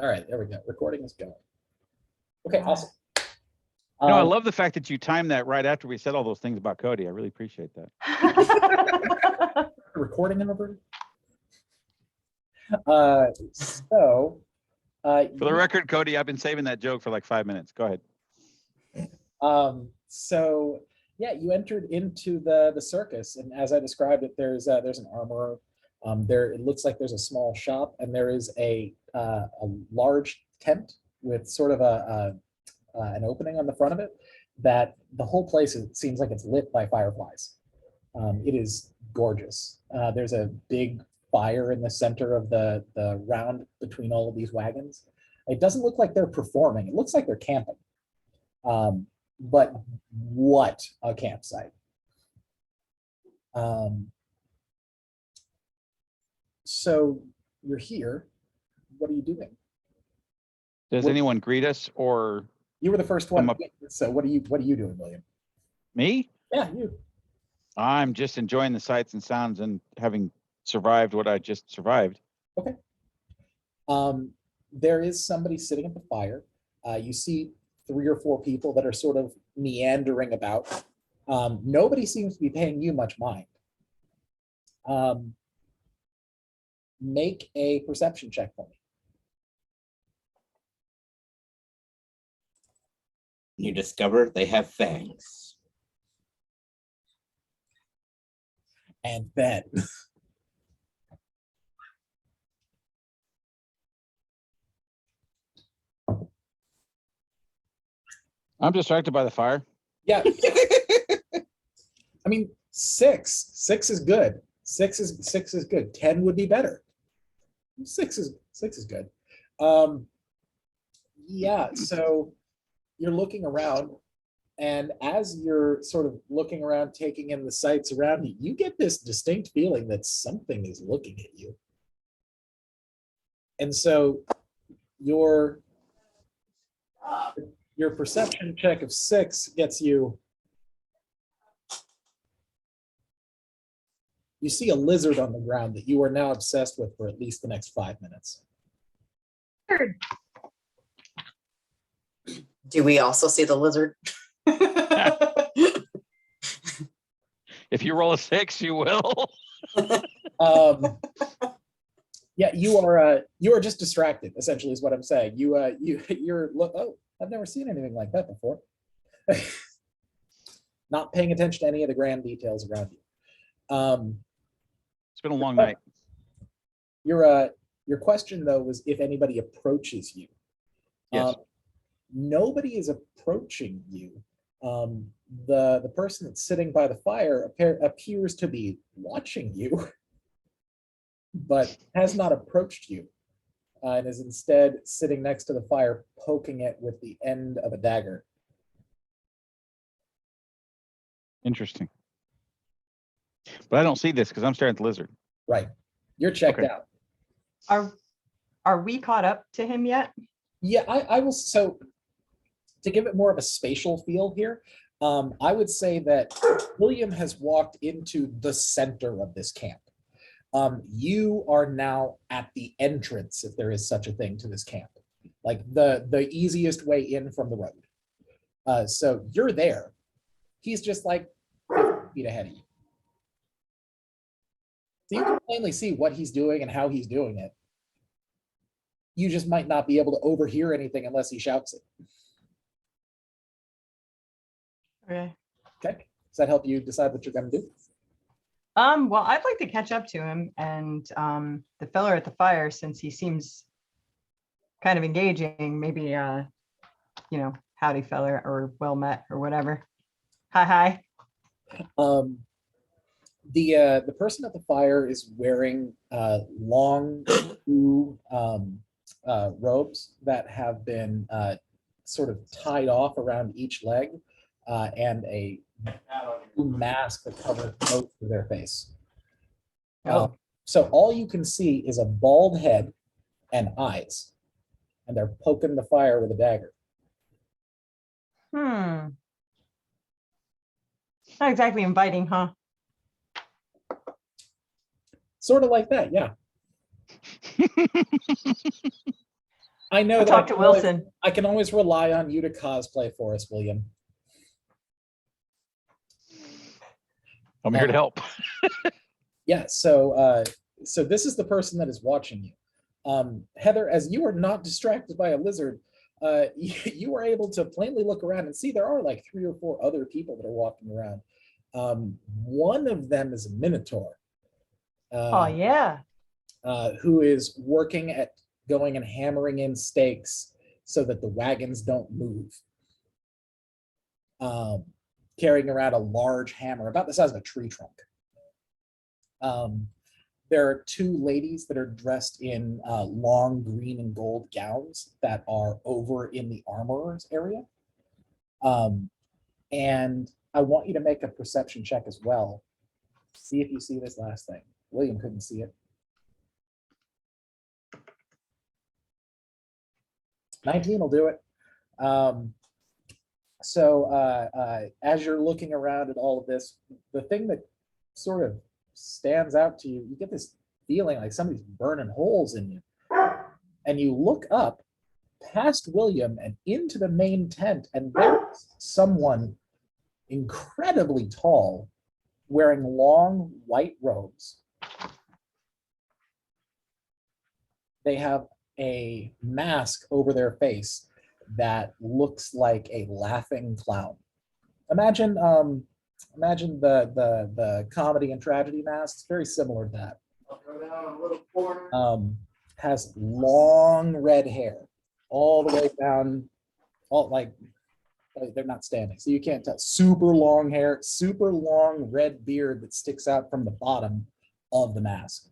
All right, there we go. Recording is going. Okay, awesome. No, I love the fact that you timed that right after we said all those things about Cody. I really appreciate that. Recording over. For the record, Cody, I've been saving that joke for like 5 minutes. Go ahead. So yeah, you entered into the circus, and as I described it, there's an armorer. There, it looks like there's a small shop, and there is a large tent with sort of an opening on the front of it. That the whole place seems like it's lit by fireflies. It is gorgeous. There's a big fire in the center of the round between all of these wagons. It doesn't look like they're performing. It looks like they're camping. But what a campsite. So you're here. What are you doing? Does anyone greet us, or you were the first one? So what are you doing, William? Me? Yeah, you. I'm just enjoying the sights and sounds and having survived what I just survived. Okay. There is somebody sitting at the fire. You see 3 or 4 people that are sort of meandering about. Nobody seems to be paying you much mind. Make a perception check for me. You discover they have fangs. And then I'm distracted by the fire. Yeah. I mean, 6 is good. 6 is good. 10 would be better. 6 is good. Yeah, so you're looking around, and as you're sort of looking around, taking in the sights around you, you get this distinct feeling that something is looking at you. And so your perception check of 6 gets you. You see a lizard on the ground that you are now obsessed with for at least the next 5 minutes. Do we also see the lizard? If you roll a 6, you will. Yeah, you are just distracted, essentially, is what I'm saying. Oh, I've never seen anything like that before. Not paying attention to any of the grand details around you. It's been a long night. Your question, though, was if anybody approaches you. Yes. Nobody is approaching you. The person that's sitting by the fire appears to be watching you, but has not approached you, and is instead sitting next to the fire, poking it with the end of a dagger. Interesting. But I don't see this because I'm staring at the lizard. Right. You're checked out. Are we caught up to him yet? Yeah, I will. So to give it more of a spatial feel here, I would say that William has walked into the center of this camp. You are now at the entrance, if there is such a thing, to this camp, like the easiest way in from the road. So you're there. He's just like 50 feet ahead of you. So you can plainly see what he's doing and how he's doing it. You just might not be able to overhear anything unless he shouts it. Okay. Okay. Does that help you decide what you're going to do? Well, I'd like to catch up to him, and the feller at the fire, since he seems kind of engaging, maybe howdy feller, or well met, or whatever. Hi. The person at the fire is wearing long blue robes that have been sort of tied off around each leg, and a mask that covers most of their face. So all you can see is a bald head and eyes, and they're poking the fire with a dagger. Not exactly inviting, huh? Sort of like that, yeah. I know I'll that talk to Wilson. I can always rely on you to cosplay for us, William. I'm here to help. Yeah, so so this is the person that is watching you. Heather, as you are not distracted by a lizard, you are able to plainly look around and see there are like 3 or 4 other people that are walking around. One of them is a minotaur. Oh yeah. Who is working at going and hammering in stakes so that the wagons don't move. Carrying around a large hammer about the size of a tree trunk. There are 2 ladies that are dressed in long green and gold gowns that are over in the armorer's area. And I want you to make a perception check as well. See if you see this last thing. William couldn't see it. 19 will do it. As you're looking around at all of this, the thing that sort of stands out to you, you get this feeling like somebody's burning holes in you. And you look up past William and into the main tent, and there's someone incredibly tall wearing long white robes. They have a mask over their face that looks like a laughing clown. Imagine the comedy and tragedy masks, very similar to that. Has long red hair all the way down, all like they're not standing, so you can't tell. Super long hair, super long red beard that sticks out from the bottom of the mask.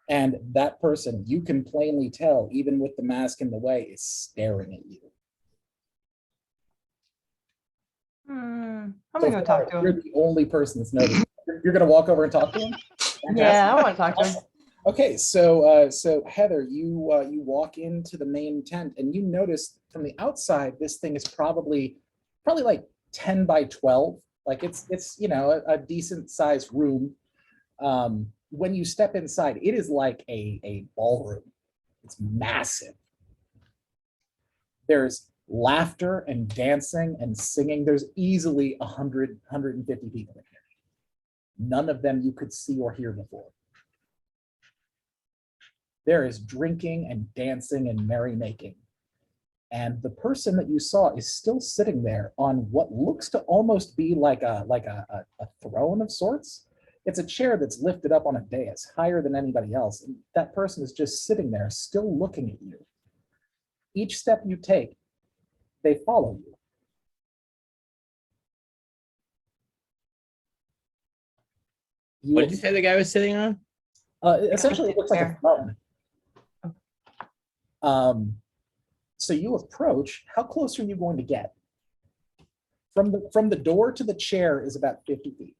And that person, you can plainly tell, even with the mask in the way, is staring at you. I'm gonna go talk to You're him. the only person that's noticed. You're gonna walk over and talk to him? Yeah, I want to talk to him. Okay, so Heather, you walk into the main tent and you notice from the outside this thing is probably like 10 by 12. Like it's a decent sized room. When you step inside, it is like a ballroom. It's massive. There's laughter and dancing and singing. There's easily 150 people in here. None of them you could see or hear before. There is drinking and dancing and merrymaking. And the person that you saw is still sitting there on what looks to almost be like a throne of sorts. It's a chair that's lifted up on a dais higher than anybody else. And that person is just sitting there, still looking at you. Each step you take, they follow you. What did you say the guy was sitting on? Essentially, it looks like a throne. So you approach. How close are you going to get? From the door to the chair is about 50 feet.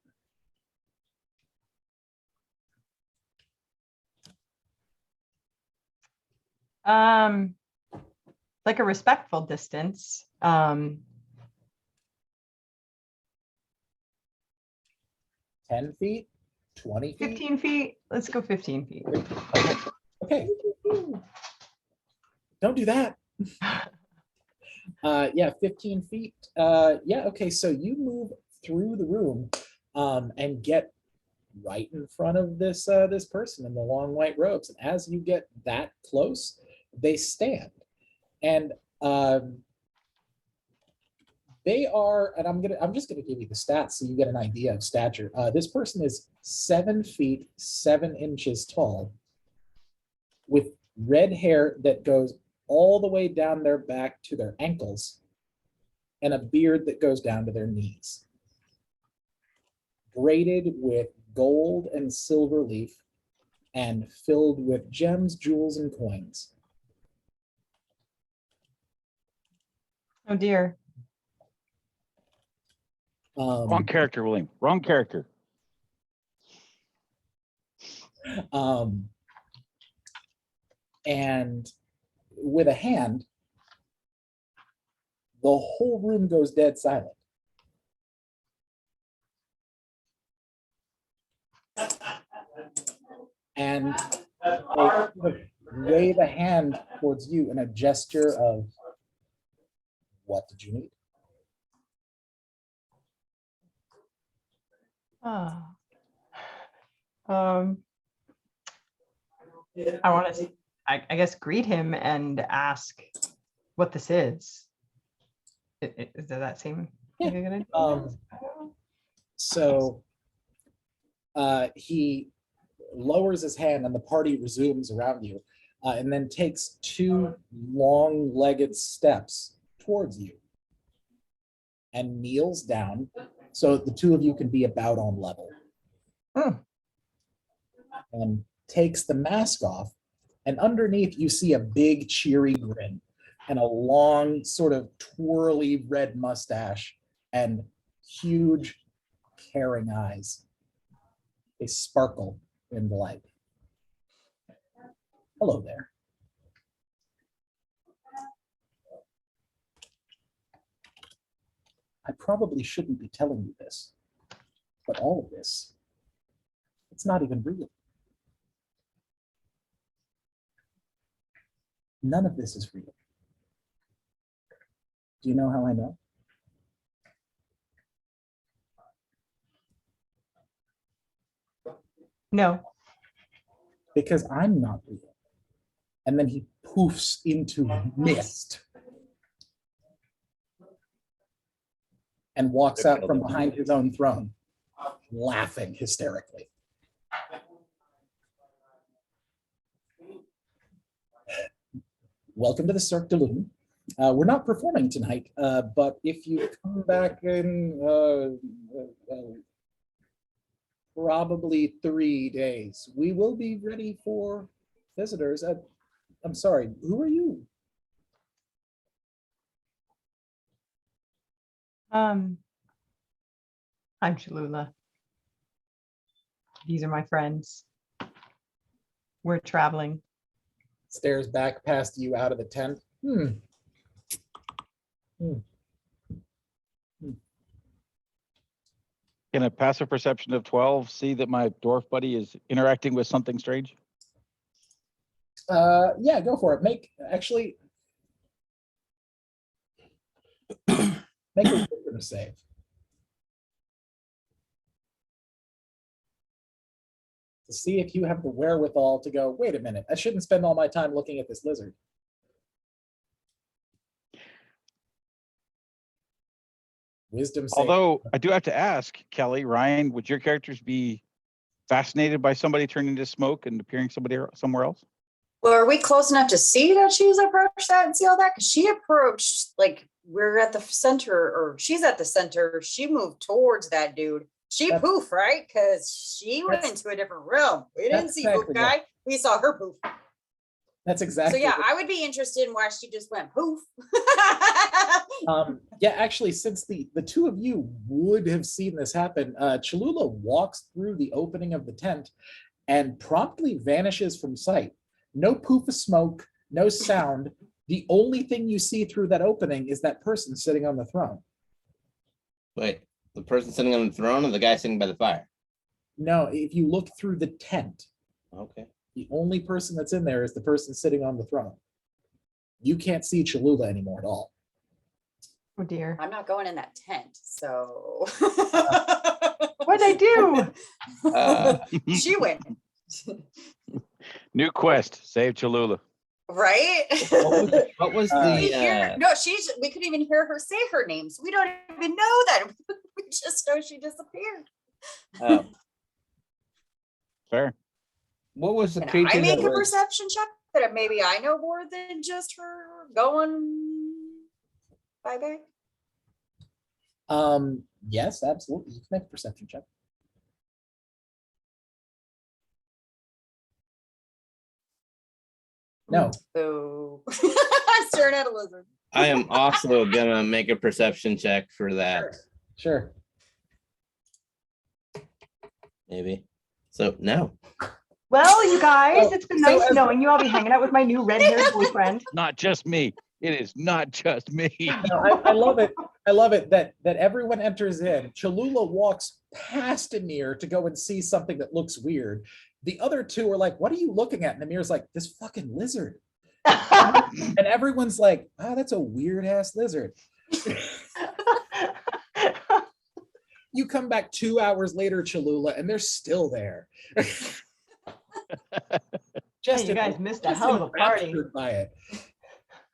Like a respectful distance. 10 feet, 20 feet. 15 feet. Let's go 15 feet. Okay. Don't do that. Yeah, 15 feet. Yeah, okay, so you move through the room and get right in front of this this person in the long white robes. And as you get that close, they stand. And they are, and I'm just gonna give you the stats so you get an idea of stature. This person is 7 feet 7 inches tall, with red hair that goes all the way down their back to their ankles, and a beard that goes down to their knees. Braided with gold and silver leaf and filled with gems, jewels, and coins. Oh dear. Wrong character, William. Wrong character. And with a hand, the whole room goes dead silent. And they wave a hand towards you in a gesture of, what did you need? Oh. I want to, I guess, greet him and ask what this is. Does that seem like a good idea? So he lowers his hand and the party resumes around you, and then takes 2 long-legged steps towards you and kneels down so the 2 of you can be about on level. And takes the mask off, and underneath you see a big cheery grin and a long sort of twirly red mustache and huge caring eyes. They sparkle in the light. Hello there. I probably shouldn't be telling you this, but all of this, it's not even real. None of this is real. Do you know how I know? No. Because I'm not real. And then he poofs into mist and walks out from behind his own throne, laughing hysterically. Welcome to the Cirque du Loon. We're not performing tonight, but if you come back in probably 3 days, we will be ready for visitors. I'm sorry, who are you? I'm Cholula. These are my friends. We're traveling. Stares back past you out of the tent. Can a passive perception of 12 see that my dwarf buddy is interacting with something strange? Yeah, go for it. Make a wisdom save. To see if you have the wherewithal to go, wait a minute, I shouldn't spend all my time looking at this lizard. Wisdom save. Although I do have to ask, Kelly, Ryan, would your characters be fascinated by somebody turning into smoke and appearing somewhere else? Well, are we close enough to see that she's approached that and see all that? Because she approached, like, we're at the center, or she's at the center. She moved towards that dude. She poof, right? Because she went into a different realm. We didn't see poof guy. We saw her poof. That's exactly. So yeah, I would be interested in why she just went poof. Yeah, actually, since the 2 of you would have seen this happen, Cholula walks through the opening of the tent and promptly vanishes from sight. No poof of smoke, no sound. The only thing you see through that opening is that person sitting on the throne. Wait, the person sitting on the throne or the guy sitting by the fire? No, if you look through the tent, Okay. the only person that's in there is the person sitting on the throne. You can't see Cholula anymore at all. Oh dear. I'm not going in that tent, so. What'd I do? She went. New quest, save Cholula. Right? What was We the we couldn't even hear her say her name, so we don't even know that. We just know she disappeared. Fair. what was the Can creature I make that a was, perception check that maybe I know more than just her going bye-bye? Yes, absolutely. You can make a perception check. No. So I'm staring at a lizard. I am also gonna make a perception check for that, Sure. maybe. So no. Well, you guys, it's been So nice as- knowing you. I'll be hanging out with my new red-haired boyfriend. Not just me. It is not just me. No, I love it. I love it that everyone enters in. Cholula walks past Anir to go and see something that looks weird. The other two are like, what are you looking at? And Amir's like, this fucking lizard. And everyone's like, oh, that's a weird ass lizard. You come back 2 hours later, Cholula, and they're still there. Hey, you guys missed a just hell of a party. enraptured by it.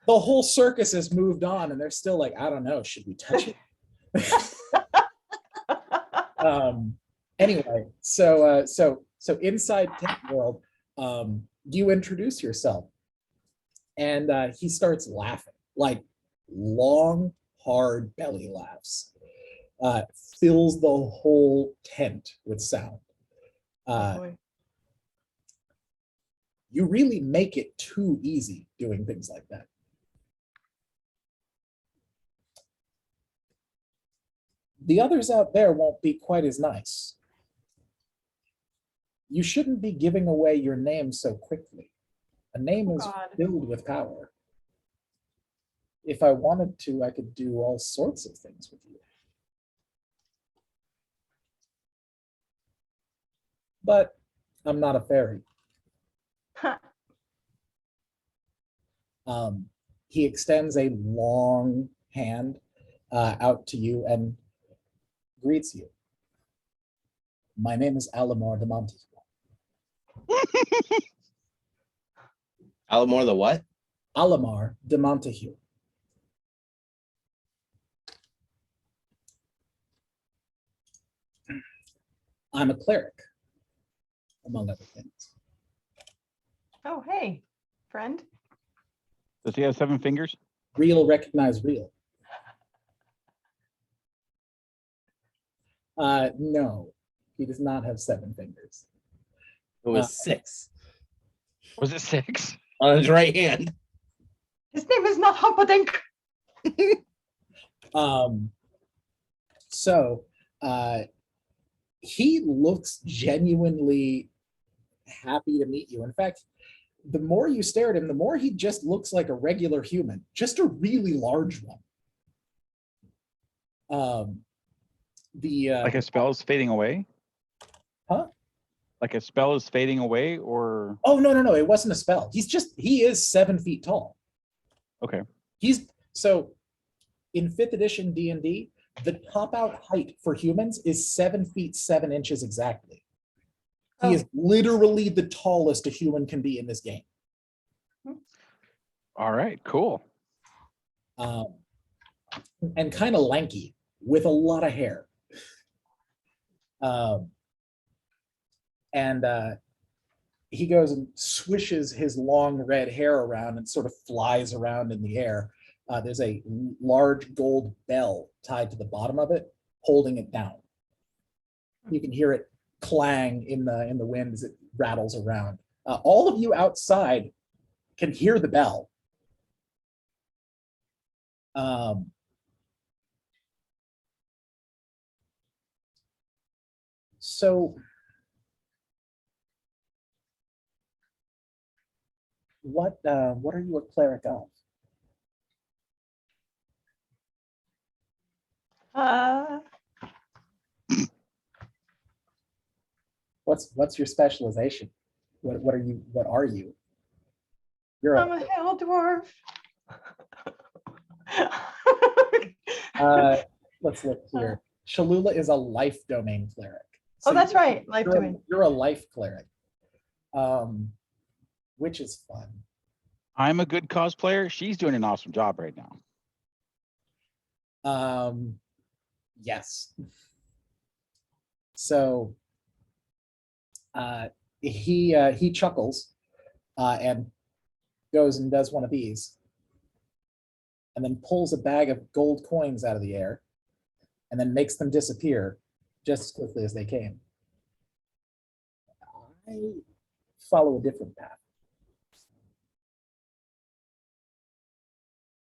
The whole circus has moved on, and they're still like, I don't know, should we touch it? Anyway, so inside Tent World, you introduce yourself, and he starts laughing, like long, hard belly laughs. Fills the whole tent with sound. Boy. You really make it too easy doing things like that. The others out there won't be quite as nice. You shouldn't be giving away your name so quickly. A name is God. filled with power. If I wanted to, I could do all sorts of things with you. But I'm not a fairy. He extends a long hand out to you and greets you. My name is Alamar de Monte. Alamore the what? Alamar de Montague. I'm a cleric, among other things. Oh, hey, friend. Does he have 7 fingers? Real recognize real. No, he does not have 7 fingers. It was 6 Was it 6? on his right hand. His name is not Humperdinck. So he looks genuinely happy to meet you. In fact, the more you stare at him, the more he just looks like a regular human, just a really large one. Like a spell is fading away? Huh? Like a spell is fading away, or Oh, no, it wasn't a spell. He is 7 feet tall. okay. So in 5th edition D&D, the top out height for humans is 7 feet 7 inches exactly. He is literally the tallest a human can be in this game. All right, cool. And kind of lanky with a lot of hair. He goes and swishes his long red hair around and sort of flies around in the air. There's a large gold bell tied to the bottom of it, holding it down. You can hear it clang in the wind as it rattles around. All of you outside can hear the bell. So what are you a cleric of? What's your specialization? What are you? You're I'm a hell dwarf. Let's look here. Cholula is a life domain cleric. Oh, that's you're- right, life you're a- domain. You're a life cleric, which is fun. I'm a good cosplayer. She's doing an awesome job right now. Yes. So he chuckles and goes and does one of these, and then pulls a bag of gold coins out of the air, and then makes them disappear just as quickly as they came. I follow a different path.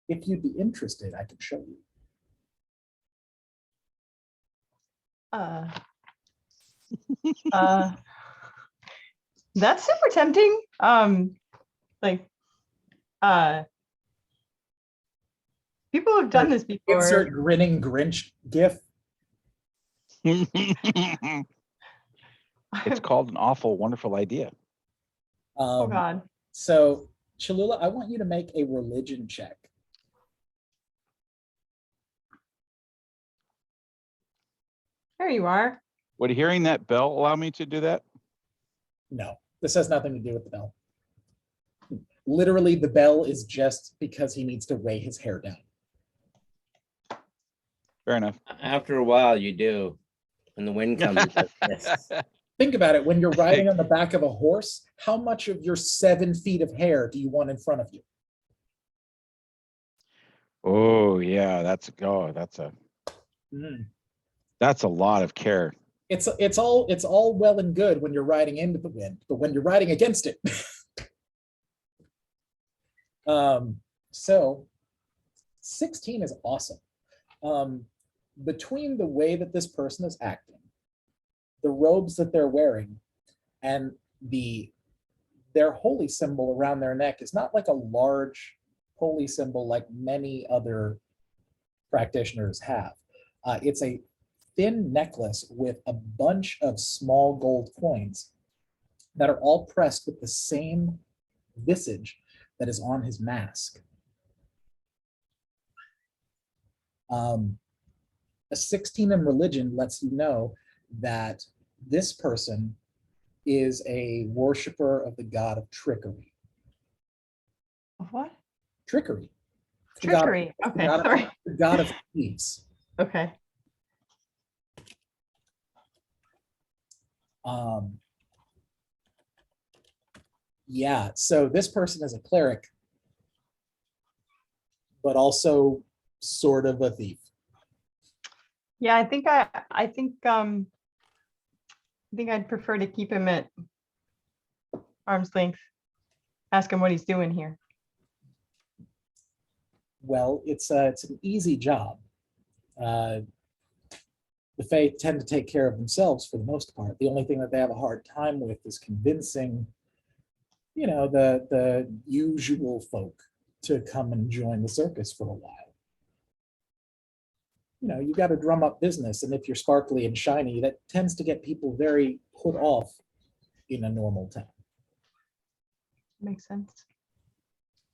If you'd be interested, I could show you. That's super tempting. People have done this before. Insert grinning Grinch gif. It's called an awful, wonderful idea. Oh, God. So Cholula, I want you to make a religion check. There you are. Would hearing that bell allow me to do that? No, this has nothing to do with the bell. Literally, the bell is just because he needs to weigh his hair down. Fair enough. After a while, you do. When the wind comes, it does this. Think about it. When you're riding on the back of a horse, how much of your 7 feet of hair do you want in front of you? Oh, yeah, that's a lot of care. It's all well and good when you're riding into the wind, but when you're riding against it. So 16 is awesome. Between the way that this person is acting, the robes that they're wearing, and their holy symbol around their neck is not like a large holy symbol like many other practitioners have. It's a thin necklace with a bunch of small gold coins that are all pressed with the same visage that is on his mask. A 16 in religion lets you know that this person is a worshiper of the god of trickery. Of what? Trickery. The god of- Trickery. Okay, the god of- sorry. the god of thieves. Okay. Yeah, so this person is a cleric, but also sort of a thief. Yeah, I think I'd prefer to keep him at arm's length. Ask him what he's doing here. Well, it's an easy job. The Fae tend to take care of themselves for the most part. The only thing that they have a hard time with is convincing, the usual folk to come and join the circus for a while. You got to drum up business, and if you're sparkly and shiny, that tends to get people very put off in a normal town. Makes sense.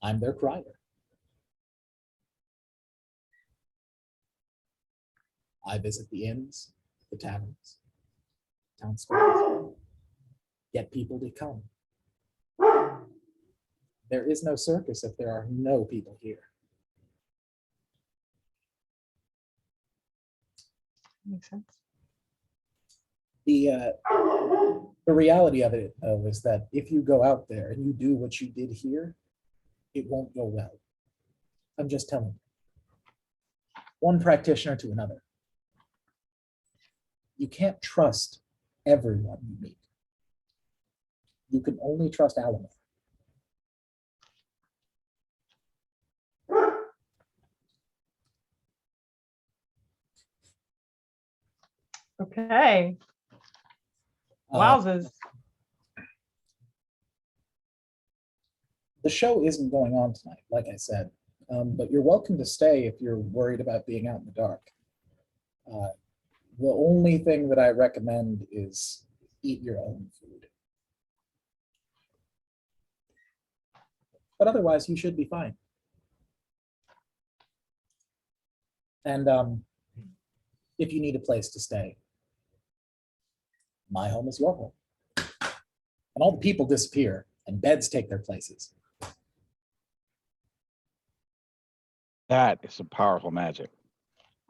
I'm their crier. I visit the inns, the taverns, town squares, get people to come. There is no circus if there are no people here. Makes sense. The reality of it, though, is that if you go out there and you do what you did here, it won't go well. I'm just telling you. One practitioner to another. You can't trust everyone you meet. You can only trust Alamar. Okay. Uh, Wowzers. The show isn't going on tonight, like I said, but you're welcome to stay if you're worried about being out in the dark. The only thing that I recommend is eat your own food. But otherwise, you should be fine. And if you need a place to stay, my home is your home. And all the people disappear and beds take their places. That is some powerful magic.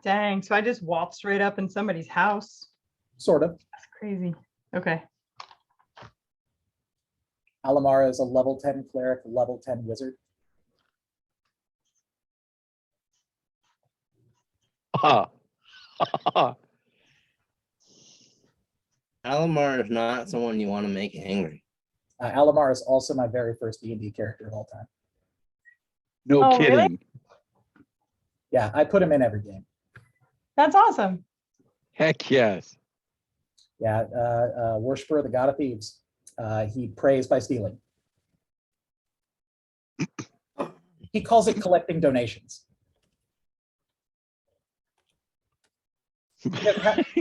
Dang. So I just walked straight up in somebody's house. Sort of. That's crazy. Okay. Alamara is a level 10 cleric, level 10 wizard. Alamar is not someone you want to make angry. Alamar is also my very first D&D character of all time. No Oh, kidding. really? Yeah, I put him in every game. That's awesome. Heck yes. Yeah, worshiper of the god of thieves. He prays by stealing. He calls it collecting donations.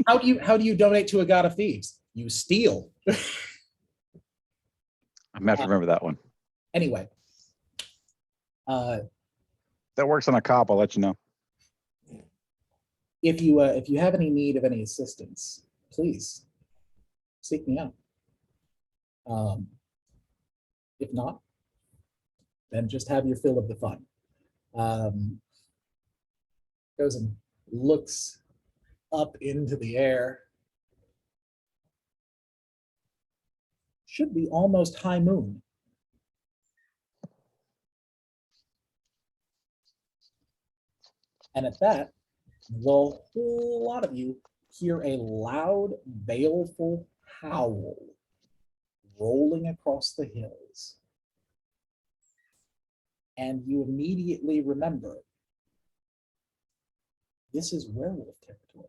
How do you donate to a god of thieves? You steal. I'm gonna have to remember that one. Anyway. That works on a cop. I'll let you know. If you have any need of any assistance, please seek me out. If not, then just have your fill of the fun. Goes and looks up into the air. Should be almost high moon. And at that, the whole lot of you hear a loud, baleful howl rolling across the hills. And you immediately remember, this is werewolf territory.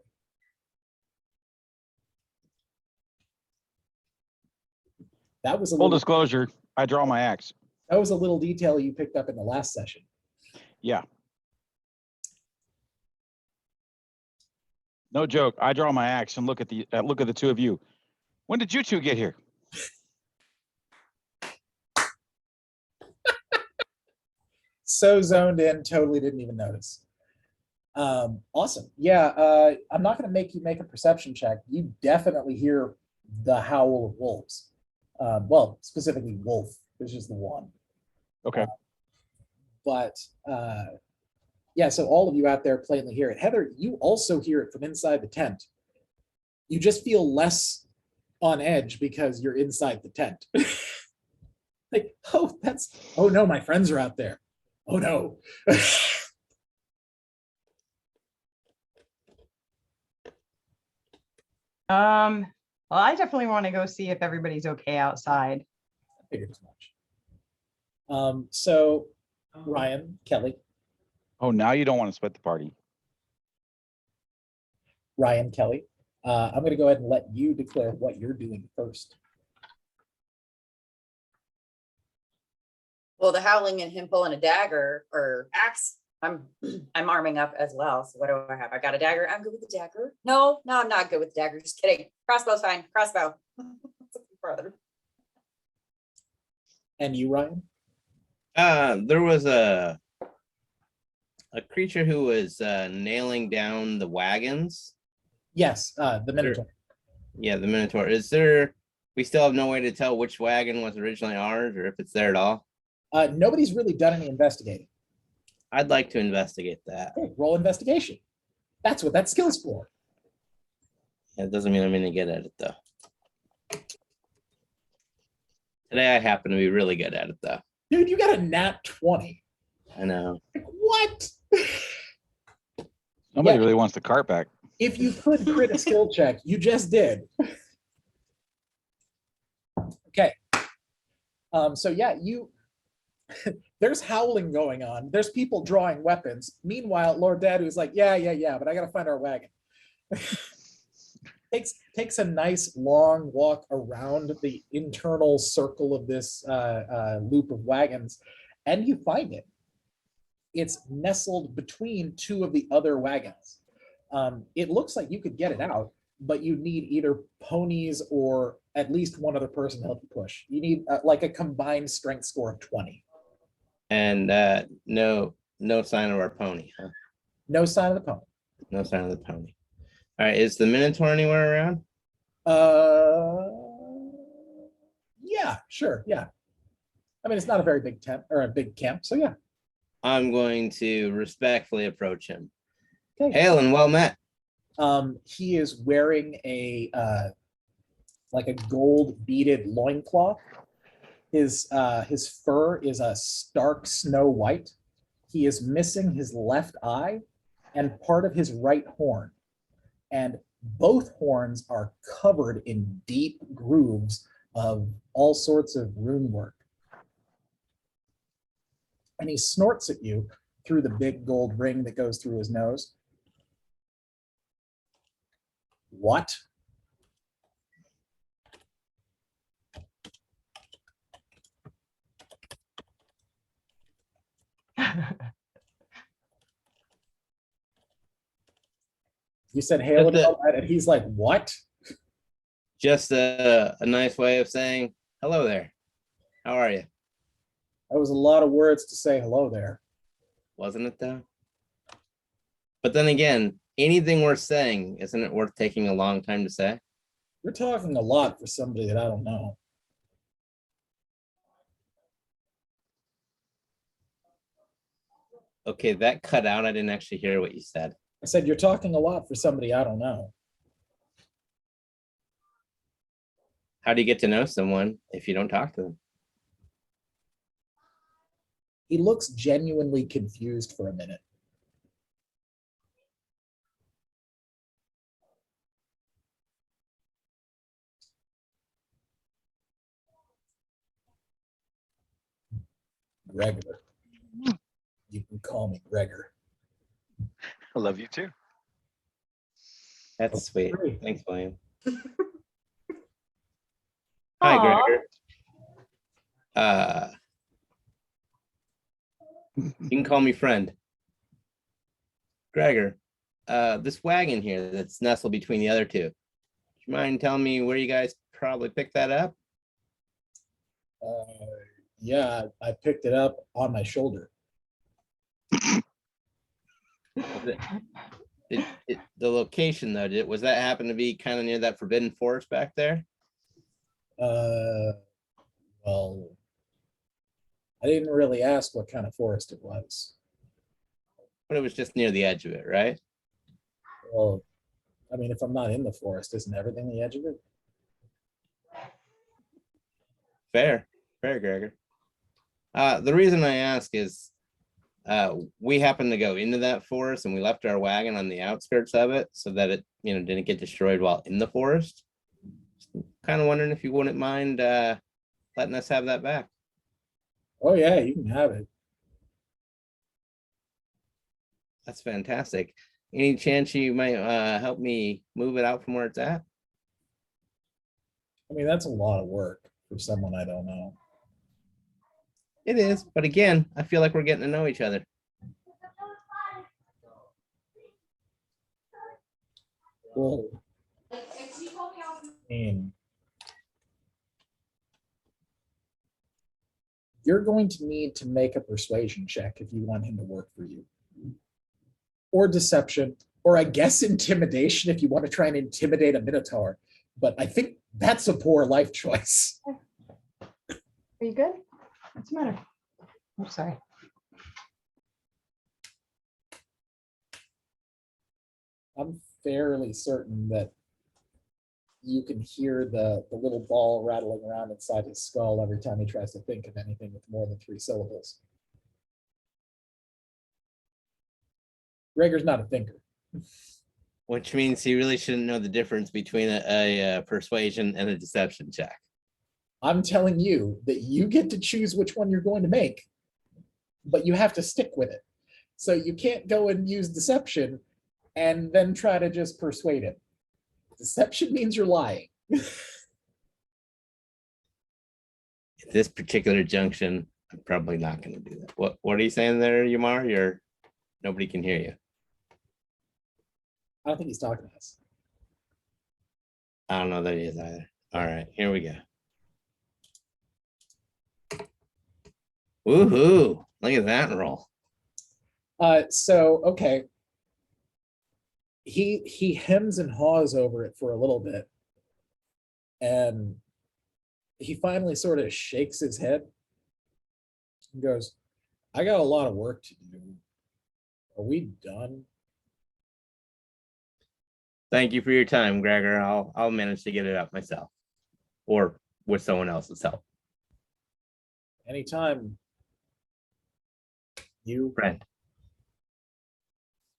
That was a Full little, disclosure, I draw my axe. that was a little detail you picked up in the last session. Yeah. No joke. I draw my axe and look at the two of you. When did you two get here? So zoned in, totally didn't even notice. Awesome. Yeah, I'm not going to make you make a perception check. You definitely hear the howl of wolves. Well, specifically wolf, which is the one. Okay. But yeah, so all of you out there plainly hear it. Heather, you also hear it from inside the tent. You just feel less on edge because you're inside the tent. Like, oh no, my friends are out there. Oh no. Well, I definitely want to go see if everybody's okay outside. I figured as much. So Ryan, Kelly, Oh, now you don't want to split the party. Ryan, Kelly, I'm going to go ahead and let you declare what you're doing first. Well, the howling and him pulling a dagger or axe, I'm arming up as well. So what do I have? I got a dagger. I'm good with the dagger. No, I'm not good with the dagger. Just kidding. Crossbow's fine. Crossbow. Brother. And you, Ryan? There was a creature who was nailing down the wagons. Yes, the Minotaur. Yeah, the Minotaur. We still have no way to tell which wagon was originally ours or if it's there at all. Nobody's really done any investigating. I'd like to investigate that. Okay, roll investigation. That's what that skill's for. That doesn't mean I'm going to get at it, though. Today I happen to be really good at it, though. Dude, you got a nat 20. I know. Like, what? Nobody Yeah. really wants the cart back. If you could crit a skill check, you just did. Okay. So yeah, there's howling going on. There's people drawing weapons. Meanwhile, Lord Dadu is like, yeah, but I gotta find our wagon. Takes a nice long walk around the internal circle of this loop of wagons, and you find it. It's nestled between two of the other wagons. It looks like you could get it out, but you need either ponies or at least one other person to help you push. You need like a combined strength score of 20. And no sign of our pony, huh? No sign of the pony. No sign of the pony. All right, is the Minotaur anywhere around? Yeah, sure, yeah. I mean, it's not a very big tent or a big camp, so yeah. I'm going to respectfully approach him. Okay. Hail and well met. He is wearing a like a gold beaded loincloth. His fur is a stark snow white. He is missing his left eye and part of his right horn. And both horns are covered in deep grooves of all sorts of rune work. And he snorts at you through the big gold ring that goes through his nose. What? You said hail and well met, and he's like, what? Just a nice way of saying hello there. How are you? That was a lot of words to say hello there. Wasn't it though? But then again, anything worth saying, isn't it worth taking a long time to say? You're talking a lot for somebody that I don't know. Okay, that cut out. I didn't actually hear what you said. I said, you're talking a lot for somebody I don't know. How do you get to know someone if you don't talk to them? He looks genuinely confused for a minute. Gregor. You can call me Gregor. I love you too. That's sweet. Great. Thanks, William. Hi, Aw. Gregor. You can call me friend. Gregor, this wagon here that's nestled between the other two. Do you mind telling me where you guys probably picked that up? Yeah, I picked it up on my shoulder. The location though, was that happen to be kind of near that forbidden forest back there? Well, I didn't really ask what kind of forest it was. But it was just near the edge of it, right? Well, I mean, if I'm not in the forest, isn't everything the edge of it? Fair, Gregor. The reason I ask is we happened to go into that forest and we left our wagon on the outskirts of it so that it, didn't get destroyed while in the forest. Kind of wondering if you wouldn't mind letting us have that back. Oh yeah, you can have it. That's fantastic. Any chance you might help me move it out from where it's at? I mean, that's a lot of work for someone I don't know. It is, but again, I feel like we're getting to know each other. Well, I mean, you're going to need to make a persuasion check if you want him to work for you. Or deception, or I guess intimidation if you want to try and intimidate a Minotaur. But I think that's a poor life choice. Are you good? What's the matter? I'm sorry. I'm fairly certain that you can hear the little ball rattling around inside his skull every time he tries to think of anything with more than 3 syllables. Gregor's not a thinker. Which means he really shouldn't know the difference between a persuasion and a deception check. I'm telling you that you get to choose which one you're going to make, but you have to stick with it. So you can't go and use deception and then try to just persuade him. Deception means you're lying. At this particular junction, I'm probably not going to do that. What are you saying there, Yamar? Nobody can hear you. I don't think he's talking to us. I don't know that he is either. All right, here we go. Woohoo! Look at that roll. So okay. He hems and haws over it for a little bit. And he finally sort of shakes his head and goes, I got a lot of work to do. Are we done? Thank you for your time, Gregor. I'll manage to get it up myself, or with someone else's help. Anytime. You. Friend.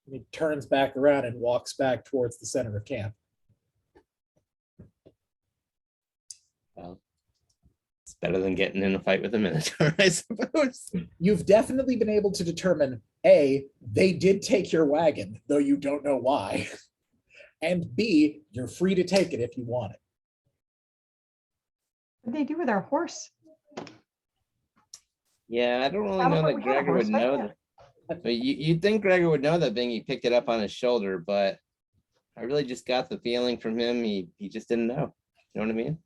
He turns back around and walks back towards the center of camp. Well, it's better than getting in a fight with a Minotaur, I suppose. You've definitely been able to determine, A, they did take your wagon, though you don't know why. And B, you're free to take it if you want it. What did they do with our horse? Yeah, I don't really How know about that we had a Gregor would horse right know there? that. But you'd think Gregor would know that Bingy picked it up on his shoulder, but I really just got the feeling from him he just didn't know. You know what I mean?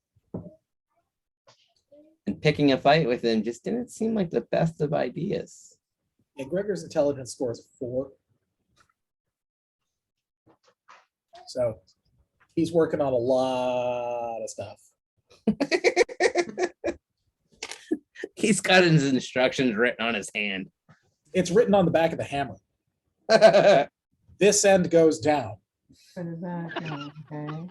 And picking a fight with him just didn't seem like the best of ideas. Yeah, Gregor's intelligence score is 4. So he's working on a lot of stuff. He's got his instructions written on his hand. It's written on the back of the hammer. This end goes down. What is that? Oh, okay.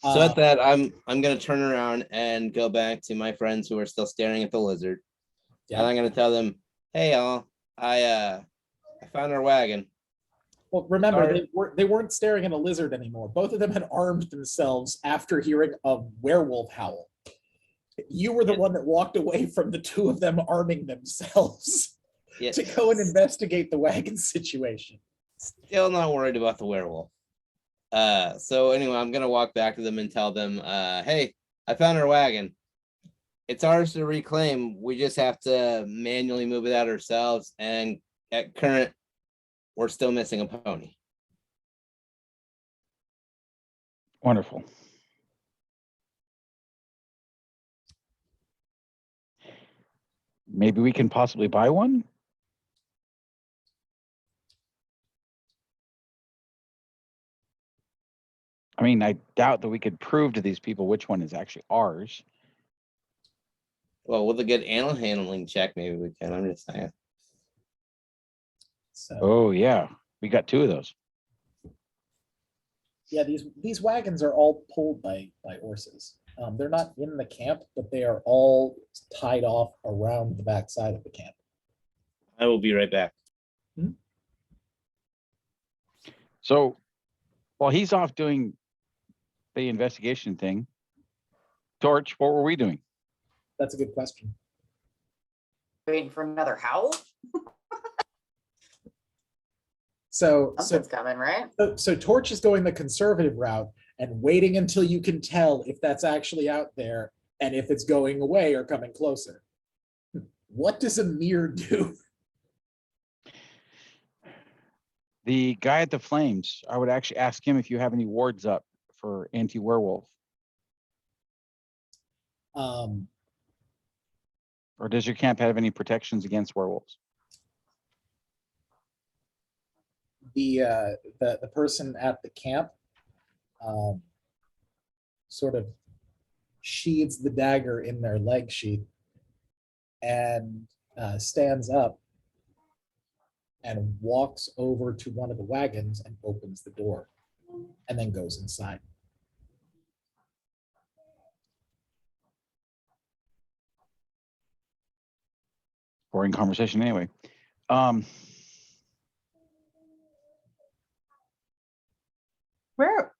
So at that, I'm gonna turn around and go back to my friends who are still staring at the lizard. Yeah. And I'm gonna tell them, hey y'all, I found our wagon. Well, remember, Sorry. they weren't staring at a lizard anymore. Both of them had armed themselves after hearing a werewolf howl. You were the one that walked away from the two of them arming themselves Yeah, to go and investigate the wagon situation. still not worried about the werewolf. So anyway, I'm gonna walk back to them and tell them, hey, I found our wagon. It's ours to reclaim. We just have to manually move it out ourselves. And at current, we're still missing a pony. Wonderful. Maybe we can possibly buy one? I mean, I doubt that we could prove to these people which one is actually ours. Well, with a good animal handling check, maybe we can. I'm just saying. So Oh, yeah. We got 2 of those. yeah, these wagons are all pulled by horses. They're not in the camp, but they are all tied off around the backside of the camp. I will be right back. So while he's off doing the investigation thing, Torch, what were we doing? That's a good question. Waiting for another howl. So Something's coming, right? so Torch is going the conservative route and waiting until you can tell if that's actually out there and if it's going away or coming closer. What does Amir do? The guy at the Flames, I would actually ask him if you have any wards up for anti-werewolf. Um, Or does your camp have any protections against werewolves? the person at the camp sort of sheathes the dagger in their leg sheath and stands up and walks over to one of the wagons and opens the door and then goes inside. Boring conversation anyway.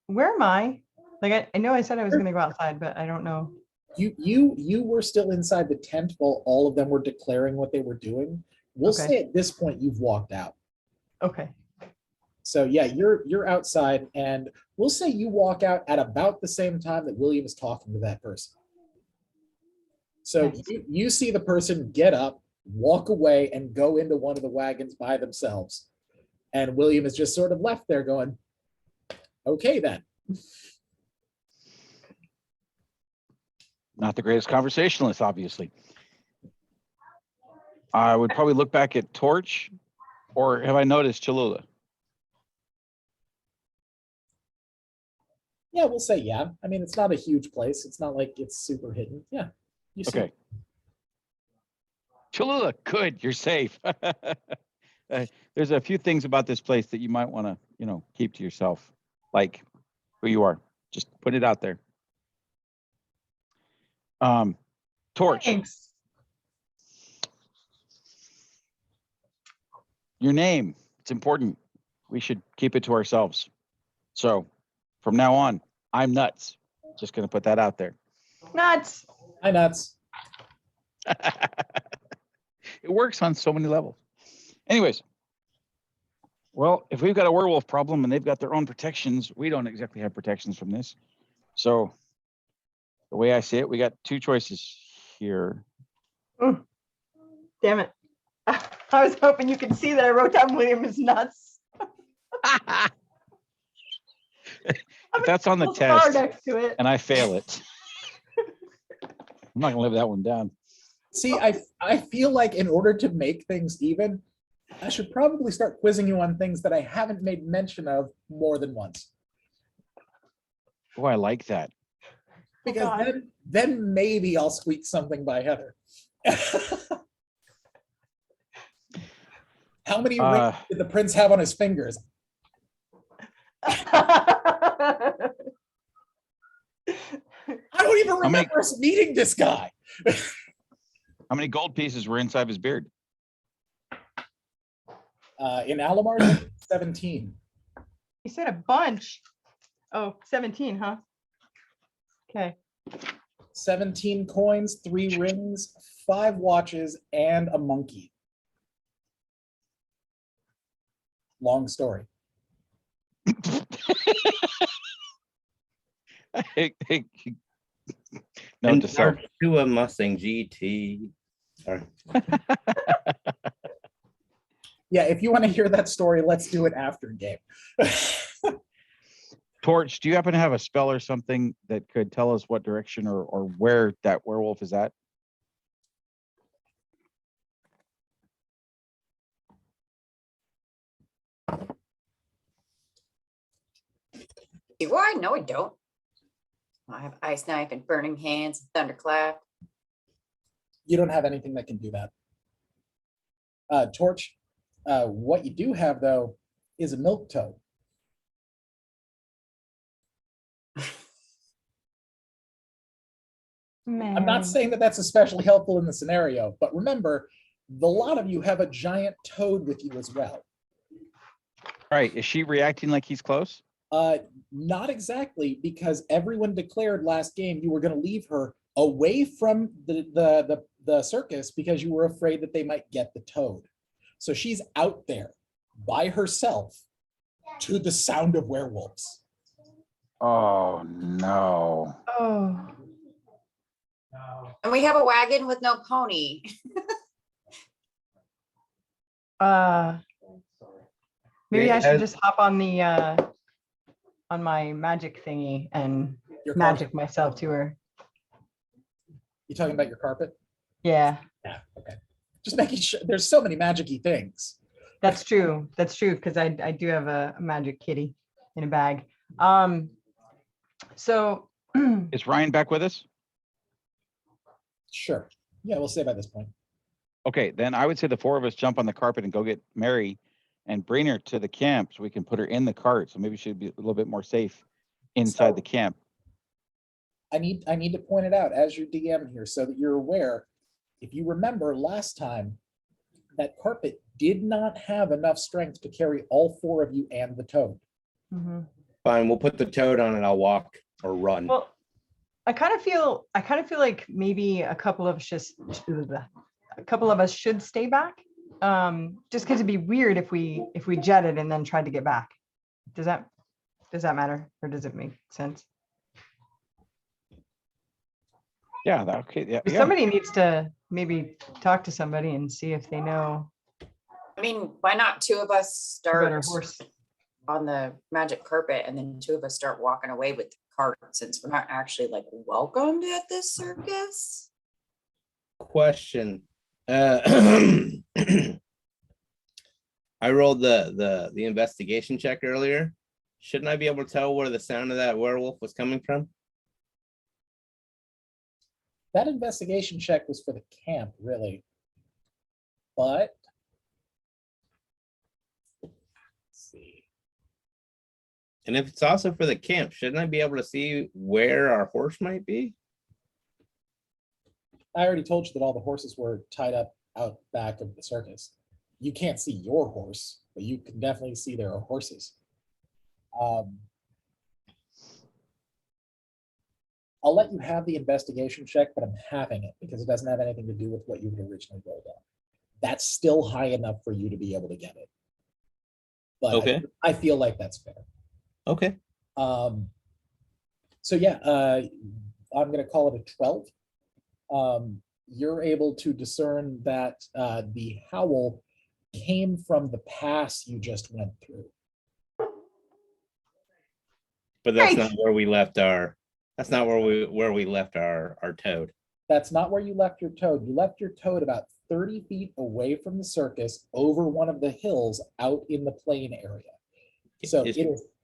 Where am I? Like, I know I said I was gonna go outside, but I don't know. You were still inside the tent while all of them were declaring what they were doing. We'll Okay. say at this point you've walked out. Okay. So yeah, you're outside, and we'll say you walk out at about the same time that William is talking to that person. So Nice. you see the person get up, walk away, and go into one of the wagons by themselves. And William is just sort of left there going, okay then. Not the greatest conversationalist, obviously. I would probably look back at Torch, or have I noticed Cholula? Yeah, we'll say yeah. I mean, it's not a huge place. It's not like it's super hidden. Yeah. You see Okay. Cholula, good, you're safe. There's a few things about this place that you might want to, keep to yourself, like who you are. Just put it out there. Torch, Thanks. your name, it's important. We should keep it to ourselves. So from now on, I'm Nuts. Just going to put that out there. Nuts. Hi, Nuts. It works on so many levels. Anyways, well, if we've got a werewolf problem and they've got their own protections, we don't exactly have protections from this. So the way I see it, we got 2 choices here. Damn it. I was hoping you could see that I wrote down William is nuts. If that's on the Little star test next to it. and I fail it, I'm not gonna live that one down. See, I feel like in order to make things even, I should probably start quizzing you on things that I haven't made mention of more than once. Oh, I like that. Because God. then maybe I'll squeak something by Heather. How many rings did the prince have on his fingers? I don't even How many- remember us meeting this guy. How many gold pieces were inside his beard? In Alamar's 17. You said a bunch. Oh, 17, huh? Okay. 17 coins, 3 rings, 5 watches, and a monkey. Long story. No, And to self. to a Mustang GT. Sorry. Yeah, if you want to hear that story, let's do it after game. Torch, do you happen to have a spell or something that could tell us what direction or where that werewolf is at? Do I? No, I don't. I have ice knife and burning hands, thunderclap. You don't have anything that can do that. Torch, what you do have, though, is a milk toad. Man. I'm not saying that that's especially helpful in the scenario, but remember, the lot of you have a giant toad with you as well. All right, is she reacting like he's close? Not exactly, because everyone declared last game you were going to leave her away from the circus because you were afraid that they might get the toad. So she's out there by herself to the sound of werewolves. Oh, no. Oh. And we have a wagon with no pony. Maybe Yeah, I should as- just hop on the on my magic thingy and Your magic carpet. myself to her. You talking about your carpet? Yeah, Yeah, okay. Just making sure. There's so many magic-y things. that's true. That's true, because I do have a magic kitty in a bag. So Is Ryan back with us? Sure. Yeah, we'll say by this point. Okay, then I would say the 4 of us jump on the carpet and go get Mary and bring her to the camp so we can put her in the cart. So maybe she'd be a little bit more safe inside So- the camp. I need to point it out as your DM here so that you're aware. If you remember last time, that carpet did not have enough strength to carry all 4 of you and the toad. mhm. Fine, we'll put the toad on and I'll walk or run. Well, I kind of feel like maybe a couple of us should stay back. Just because it'd be weird if we jetted and then tried to get back. Does that matter, or does it make sense? Yeah, okay. Yeah, yeah. Somebody needs to maybe talk to somebody and see if they know I mean, why not 2 of us a better start horse. on the magic carpet and then 2 of us start walking away with the cart since we're not actually like welcomed at this circus? Question. I rolled the investigation check earlier. Shouldn't I be able to tell where the sound of that werewolf was coming from? That investigation check was for the camp, really. But let's see. And if it's also for the camp, shouldn't I be able to see where our horse might be? I already told you that all the horses were tied up out back of the circus. You can't see your horse, but you can definitely see there are horses. I'll let you have the investigation check, but I'm having it because it doesn't have anything to do with what you had originally rolled on. That's still high enough for you to be able to get it. But Okay. I feel like that's fair. Okay. So yeah, I'm gonna call it a 12. You're able to discern that the howl came from the pass you just went through. But that's Right. not where we left our, that's not where we left our toad. That's not where you left your toad. You left your toad about 30 feet away from the circus over one of the hills out in the plain area. So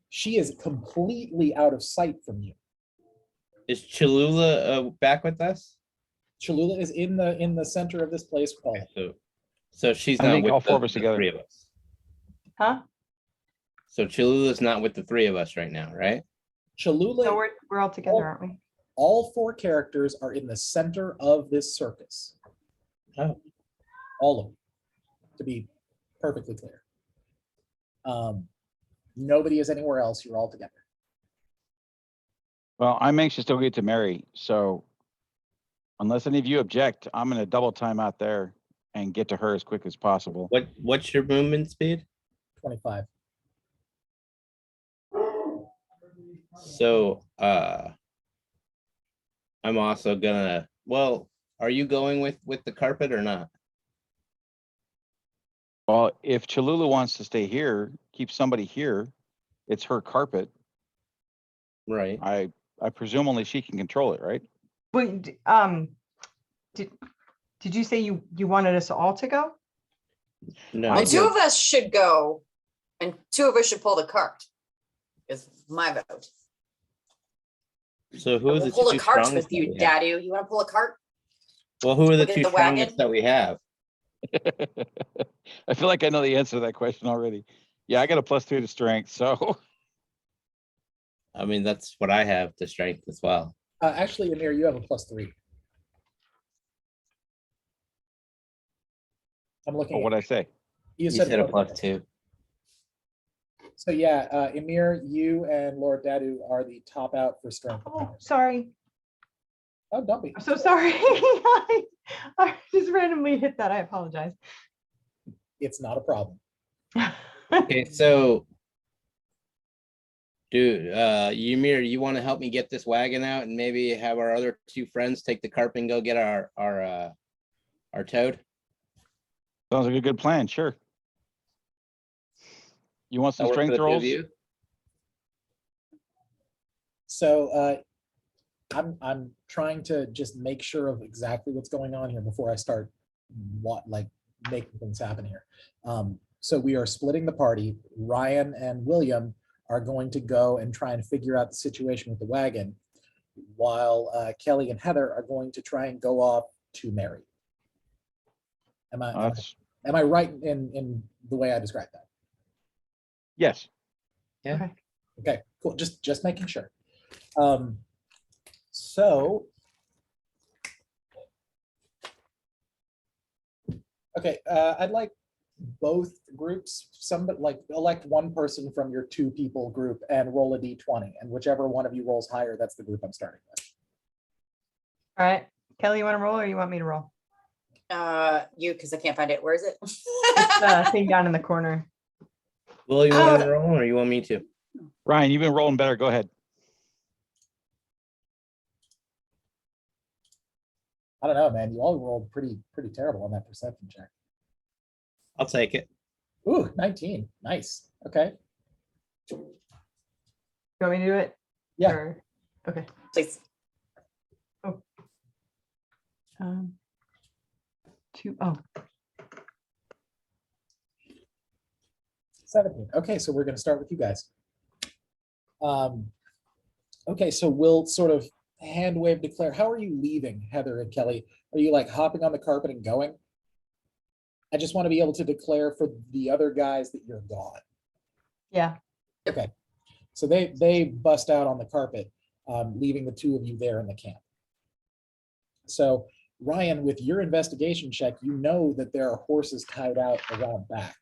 she is completely out of sight from you. Is Cholula back with us? Cholula is in the center of this place called. So she's I not think with all four of the us together. three of us. Huh? So Cholula's not with the three of us right now, right? Cholula, So we're all together, aren't we? all four characters are in the center of this circus. Oh. All of them, to be perfectly clear. Nobody is anywhere else. You're all together. Well, I'm anxious to get to Mary, so unless any of you object, I'm gonna double time out there and get to her as quick as possible. What's your movement speed? 25. So I'm also gonna, well, are you going with the carpet or not? Well, if Cholula wants to stay here, keep somebody here, it's her carpet. Right. I presume only she can control it, right? Wait, did you say you wanted us all to go? No. I Well, two did. of us should go and two of us should pull the cart. Is my vote. So who are We'll the pull two the carts strongest with you, that we have? Daddy. You want to pull a cart? Well, who are the Look at two the strongest wagon. that we have? I feel like I know the answer to that question already. Yeah, I got a +3 to strength, so I mean, that's what I have to strength as well. Actually, Amir, you have a +3. I'm looking. what at, I say. you You said said a +3. +2. So yeah, Emir, you and Lord Dadu are the top out for strength. Oh, sorry. Oh, don't be. I'm so sorry. I just randomly hit that. I apologize. It's not a problem. Okay, so dude, Ymir, you want to help me get this wagon out and maybe have our other two friends take the carpet and go get our toad? Sounds like a good plan, sure. You want some That work for strength the two of rolls? you? So I'm trying to just make sure of exactly what's going on here before I start making things happen here. So we are splitting the party. Ryan and William are going to go and try and figure out the situation with the wagon, while Kelly and Heather are going to try and go off to Mary. Am I right in the way I described that? Yes. Okay, cool. Just making sure. So, okay, I'd like both groups, elect one person from your 2 people group and roll a d20, and whichever one of you rolls higher, that's the group I'm starting with. All right. Kelly, you want to roll or you want me to roll? You, because I can't find it. Where is it? It's the thing down in the corner. Well, you want to roll or you want me to? Ryan, you've been rolling better. Go ahead. I don't know, man. You all rolled pretty terrible on that perception check. I'll take it. Ooh, 19. Nice. Okay. You want me to do it? Yeah. Or- okay. Please. 2. Oh, 17. Okay, so we're going to start with you guys. Okay, so we'll sort of hand wave declare. How are you leaving, Heather and Kelly? Are you like hopping on the carpet and going? I just want to be able to declare for the other guys that you're gone. yeah. Okay, so they bust out on the carpet, leaving the 2 of you there in the camp. So Ryan, with your investigation check, you know that there are horses tied out around back.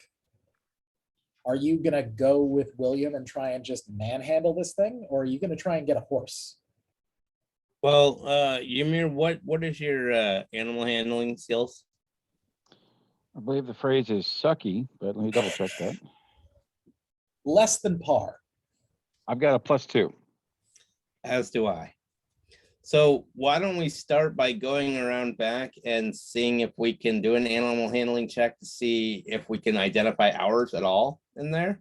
Are you gonna go with William and try and just manhandle this thing, or are you gonna try and get a horse? Well, Ymir, what is your animal handling skills? I believe the phrase is sucky, but let me double check that. Less than par. I've got a +2. As do I. So why don't we start by going around back and seeing if we can do an animal handling check to see if we can identify ours at all in there?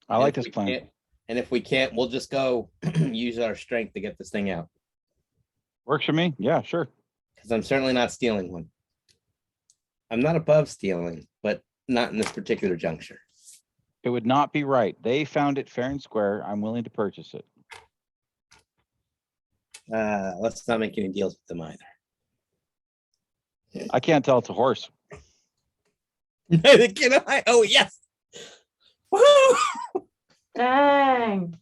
I like And this if we plan. can't- And if we can't, we'll just go use our strength to get this thing out. Works for me. Yeah, sure. Because I'm certainly not stealing one. I'm not above stealing, but not in this particular juncture. It would not be right. They found it fair and square. I'm willing to purchase it. Let's not make any deals with them either. I can't tell it's a horse. Neither can I. Oh, yes. Woo! Dang,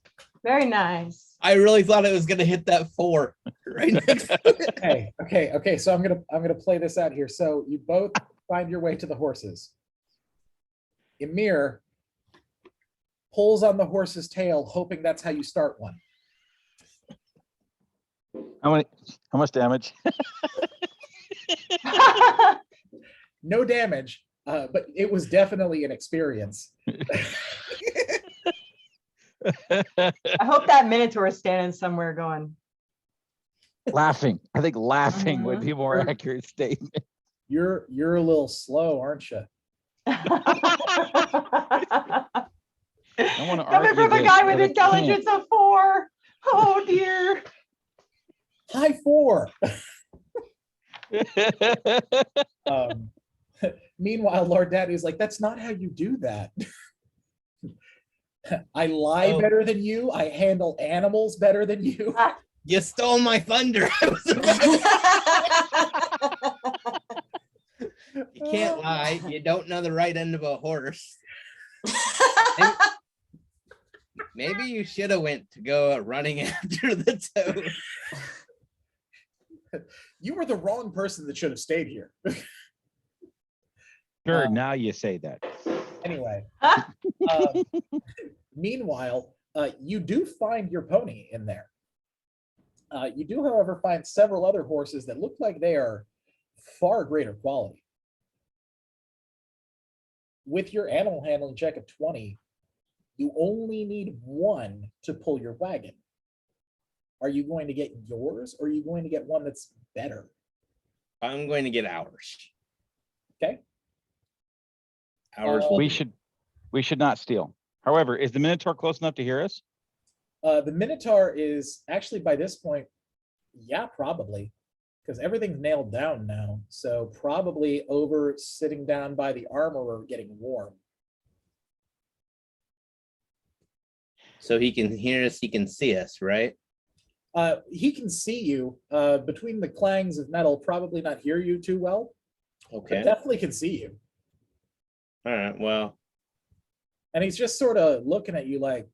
very nice. I really thought it was going to hit that 4 right next to it. Okay. So I'm gonna play this out here. So you both find your way to the horses. Ymir pulls on the horse's tail, hoping that's how you start one. How much damage? No damage, but it was definitely an experience. I hope that Minotaur is standing somewhere going. Laughing. I think laughing would Mhm. be a more accurate statement. You're a little slow, aren't you? wanna Coming argue from a this, guy but with I intelligence of 4. Oh dear. High 4. Um, meanwhile, Lord Daddy's like, that's not how you do that. I lie Oh. better than you. I handle animals better than you. You stole my thunder. You can't lie. You don't know the right end of a horse. Maybe you should have went to go running after the toad. You were the wrong person that should have stayed here. Sure, Um, now you say that. Anyway, meanwhile, you do find your pony in there. You do, however, find several other horses that look like they are far greater quality. With your animal handling check of 20, you only need 1 to pull your wagon. Are you going to get yours, or are you going to get one that's better? I'm going to get ours. Okay. Ours. will We do. should not steal. However, is the Minotaur close enough to hear us? The Minotaur is actually, by this point, yeah, probably, because everything's nailed down now. So probably over sitting down by the armorer getting warm. So he can hear us, he can see us, right? He can see you between the clangs of metal, probably not hear you too well, but Okay. definitely can see you. All right. Well, And he's just sort of looking at you like,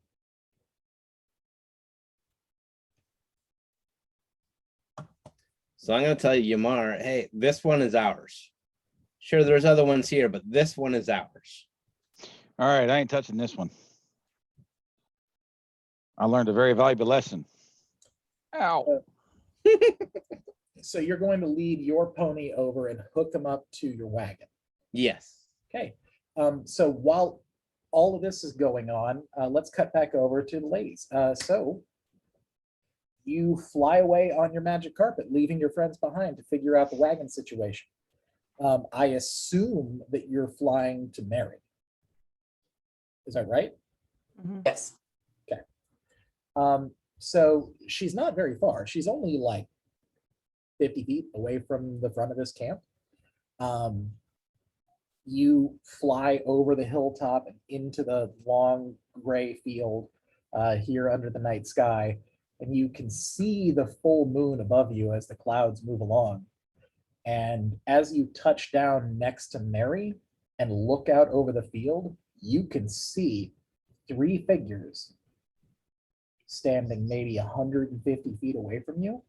so I'm going to tell you, Yamar, hey, this one is ours. Sure, there's other ones here, but this one is ours. All right, I ain't touching this one. I learned a very valuable lesson. Ow. so you're going to lead your pony over and hook him up to your wagon. Yes. Okay. So while all of this is going on, let's cut back over to the ladies. So you fly away on your magic carpet, leaving your friends behind to figure out the wagon situation. I assume that you're flying to Mary. Is that right? Mhm. Yes. So she's not very far. She's only like 50 feet away from the front of this camp. You fly over the hilltop and into the long gray field here under the night sky, and you can see the full moon above you as the clouds move along. And as you touch down next to Mary and look out over the field, you can see 3 figures standing maybe 150 feet away from you,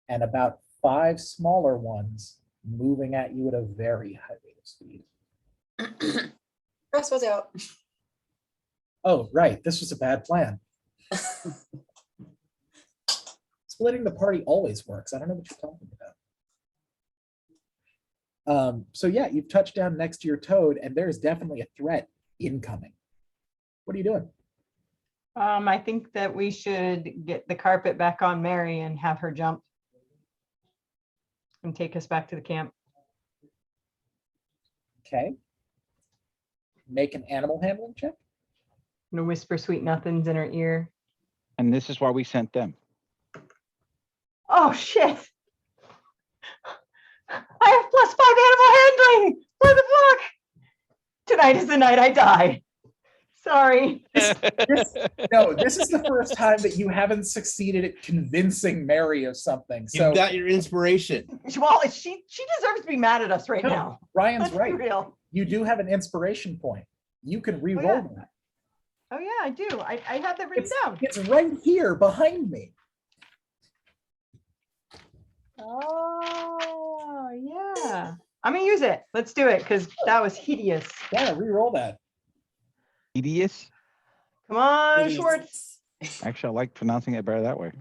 and about 5 smaller ones moving at you at a very high rate of speed. Press was out. Oh, right, this was a bad plan. Splitting the party always works. I don't know what you're talking about. So yeah, you've touched down next to your toad, and there's definitely a threat incoming. What are you doing? I think that we should get the carpet back on Mary and have her jump and take us back to the camp. Okay. Make an animal handling check. gonna whisper sweet nothings in her ear. And this is why we sent them. Oh shit! I have +5 animal handling. What the fuck? Tonight is the night I die. Sorry. No, this is the first time that you haven't succeeded at convincing Mary of something. You've So got your inspiration. Well, she deserves to be mad at us right No, now. Ryan's Let's be right. real. You do have an inspiration point. You can re-roll yeah. that. Oh yeah, I do. I have that written down. It's right here behind me. Oh yeah. I'm gonna use it. Let's do it because that was hideous. Yeah, re-roll that. Tedious. Come on, Please. Schwartz. Actually, I like pronouncing it better that way.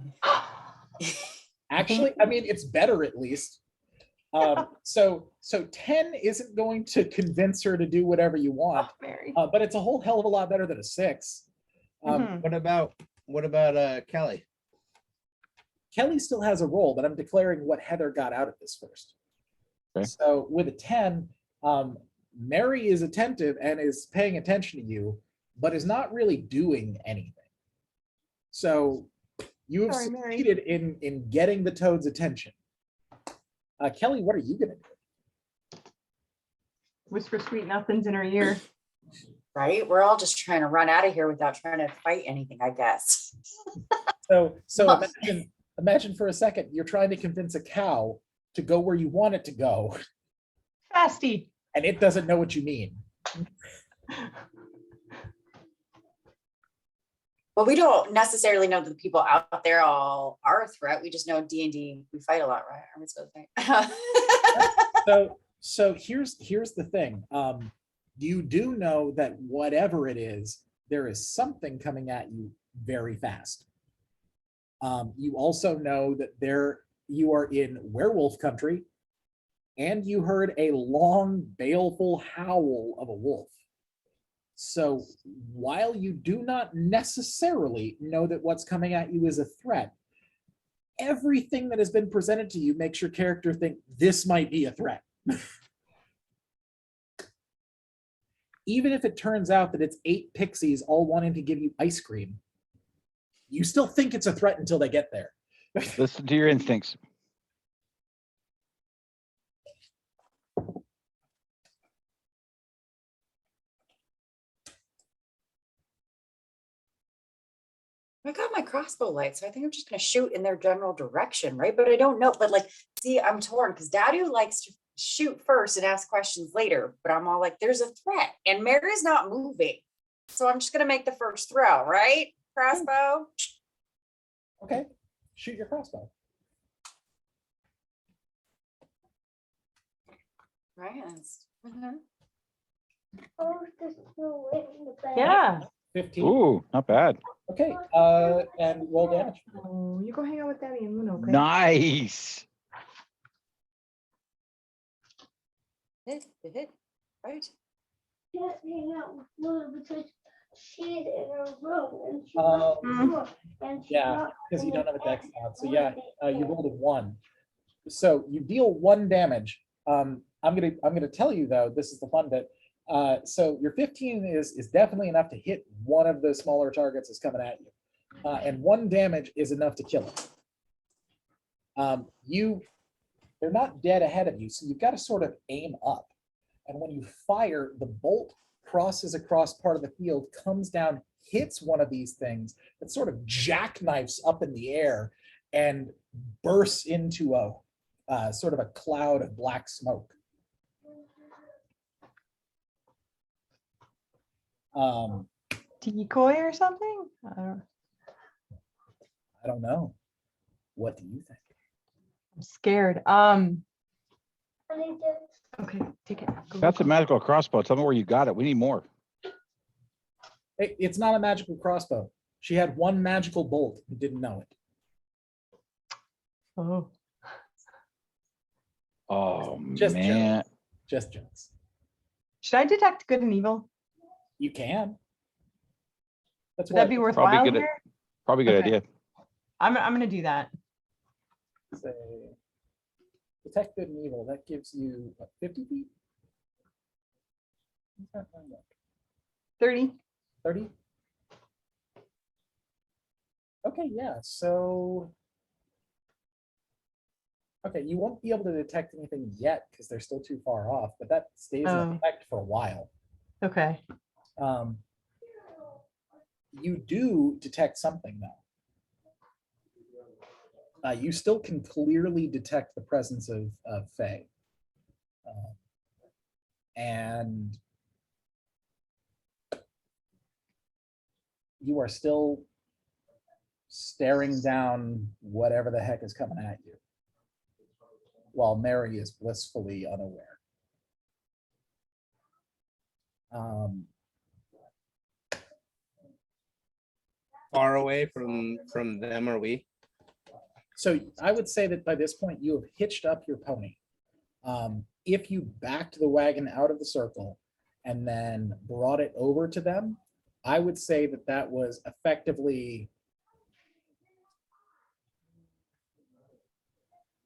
Actually, I mean, it's better at least. So 10 isn't going to convince her to do whatever you want, Oh, Mary. but it's a whole hell of a lot better than a 6. Mhm. What about Kelly? Kelly still has a role, but I'm declaring what Heather got out of this first. Okay. So with a 10, Mary is attentive and is paying attention to you, but is not really doing anything. So you have Sorry, Mary. succeeded in getting the toad's attention. Kelly, what are you gonna do? Whisper sweet nothings in her ear. Right? We're all just trying to run out of here without trying to fight anything, I guess. So Well- imagine for a second, you're trying to convince a cow to go where you want it to go, Fasty. and it doesn't know what you mean. But we don't necessarily know that the people out there all are a threat. We just know D&D, we fight a lot, right? Are we supposed to fight? So here's the thing. You do know that whatever it is, there is something coming at you very fast. You also know that you are in werewolf country, and you heard a long, baleful howl of a wolf. So while you do not necessarily know that what's coming at you is a threat, everything that has been presented to you makes your character think this might be a threat. Even if it turns out that it's 8 pixies all wanting to give you ice cream, you still think it's a threat until they get there. Listen to your instincts. I got my crossbow light, so I think I'm just gonna shoot in their general direction, right? But I don't know. But like, see, I'm torn because Dadu likes to shoot first and ask questions later. But I'm all like, there's a threat, and Mary's not moving, so I'm just gonna make the first throw, right? Crossbow. Okay, shoot your crossbow. Right. Oh, there's no way in the bed. Yeah. 15. Ooh, not bad. Okay, and roll damage. Oh, you go hang out with Daddy and Luna, okay? Nice. Hit, right? Can't hang out with Luna because she's in her room and she's Um, and she's yeah, not because you in don't have a dex bed. mod. So yeah, you rolled a 1. So you deal 1 damage. I'm gonna tell you though, this is the fun bit. So your 15 is definitely enough to hit one of the smaller targets that's coming at you, and 1 damage is enough to kill it. They're not dead ahead of you, so you've got to sort of aim up, and when you fire, the bolt crosses across part of the field, comes down, hits one of these things, that sort of jackknifes up in the air, and bursts into a sort of a cloud of black smoke. Decoy or something? I don't know. What do you think? I'm scared. I think that Okay, take it. Go, That's go, a go. magical crossbow. Tell me where you got it. We need more. It's not a magical crossbow. She had 1 magical bolt and didn't know it. Oh, Oh Just man. Just jokes. should I detect good and evil? You can. That's Would that what be Probably worthwhile good at- here? Probably a good Okay. idea. I'm gonna do that. say. Detect good and evil. That gives you what, 50 feet? 30. 30? Okay, yeah, so. Okay, you won't be able to detect anything yet because they're still too far off, but that stays in Oh. effect for a while. Okay. You do detect something though. You still can clearly detect the presence of Fae. And you are still staring down whatever the heck is coming at you, while Mary is blissfully unaware. Far away from them are we? So I would say that by this point you have hitched up your pony. If you backed the wagon out of the circle and then brought it over to them, I would say that that was effectively,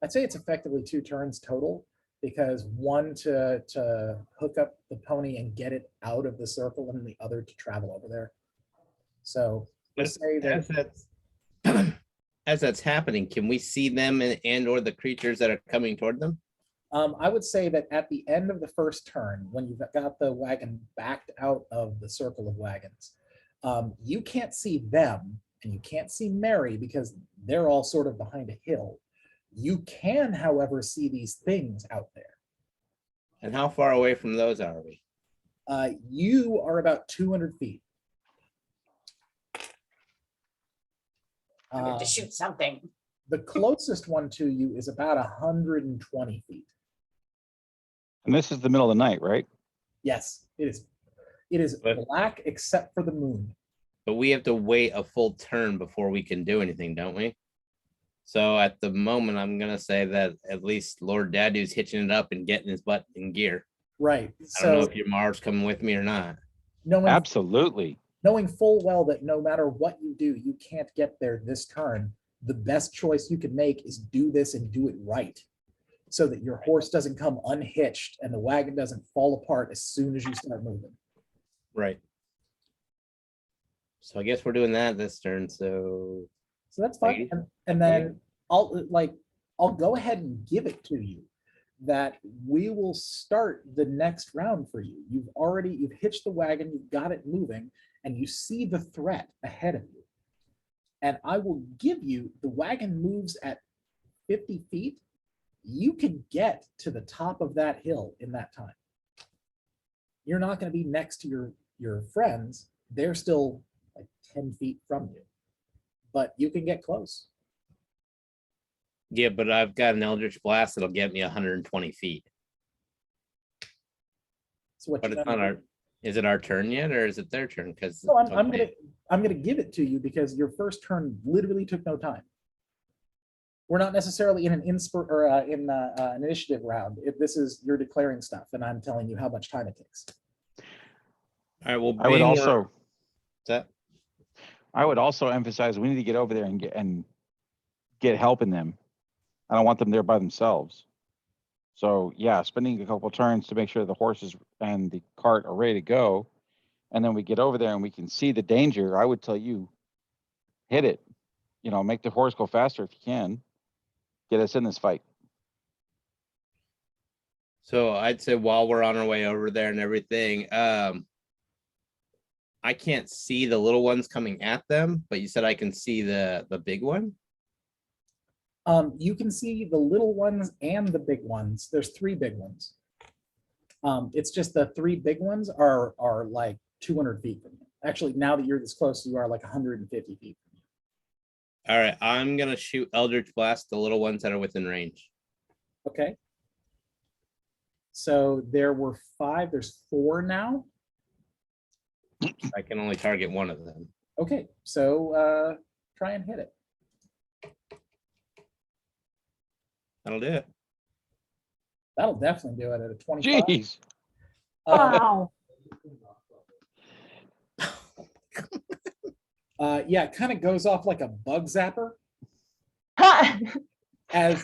I'd say it's effectively 2 turns total, because one to hook up the pony and get it out of the circle and the other to travel over there. So let's say As that that's as that's happening, can we see them and or the creatures that are coming toward them? I would say that at the end of the first turn, when you've got the wagon backed out of the circle of wagons, you can't see them and you can't see Mary because they're all sort of behind a hill. You can, however, see these things out there. And how far away from those are we? You are about 200 feet. I have to shoot something. The closest one to you is about 120 feet. And this is the middle of the night, right? Yes, it is. It is But- black except for the moon. But we have to wait a full turn before we can do anything, don't we? So at the moment, I'm gonna say that at least Lord Dadu's hitching it up and getting his butt in gear. Right. I don't know So if your Mars coming with me or not. Absolutely. knowing full well that no matter what you do, you can't get there this turn, the best choice you can make is do this and do it right, so that your horse doesn't come unhitched and the wagon doesn't fall apart as soon as you start moving. Right. So I guess we're doing that this turn, so So that's fine. Lady? And then I'll go ahead and give it to you that we will start the next round for you. You've hitched the wagon, you've got it moving, and you see the threat ahead of you. And I will give you, the wagon moves at 50 feet. You can get to the top of that hill in that time. You're not going to be next to your friends. They're still like 10 feet from you, but you can get close. yeah, but I've got an Eldritch Blast that'll get me 120 feet. So what But you it's gonna not do? our, is it our turn yet, or is it their turn? Because No, I'm gonna give it to you because your first turn literally took no time. We're not necessarily in an an initiative round. This is, you're declaring stuff and I'm telling you how much time it takes. all right, well, I would being also, that I would also emphasize we need to get over there and get helping them. I don't want them there by themselves. So yeah, spending a couple turns to make sure the horses and the cart are ready to go. And then we get over there and we can see the danger. I would tell you, hit it, make the horse go faster if you can. Get us in this fight. So I'd say while we're on our way over there and everything, I can't see the little ones coming at them, but you said I can see the big one. You can see the little ones and the big ones. There's 3 big ones. It's just the 3 big ones are like 200 feet from you. Actually, now that you're this close, you are like 150 feet from you. All right, I'm gonna shoot Eldritch Blast the little ones that are within range. Okay. So there were 5, there's 4 now. I can only target one of them. Okay, so try and hit it. That'll do it. That'll definitely do it at a 25. Jeez. Uh, Wow. yeah, it kind of goes off like a bug zapper. As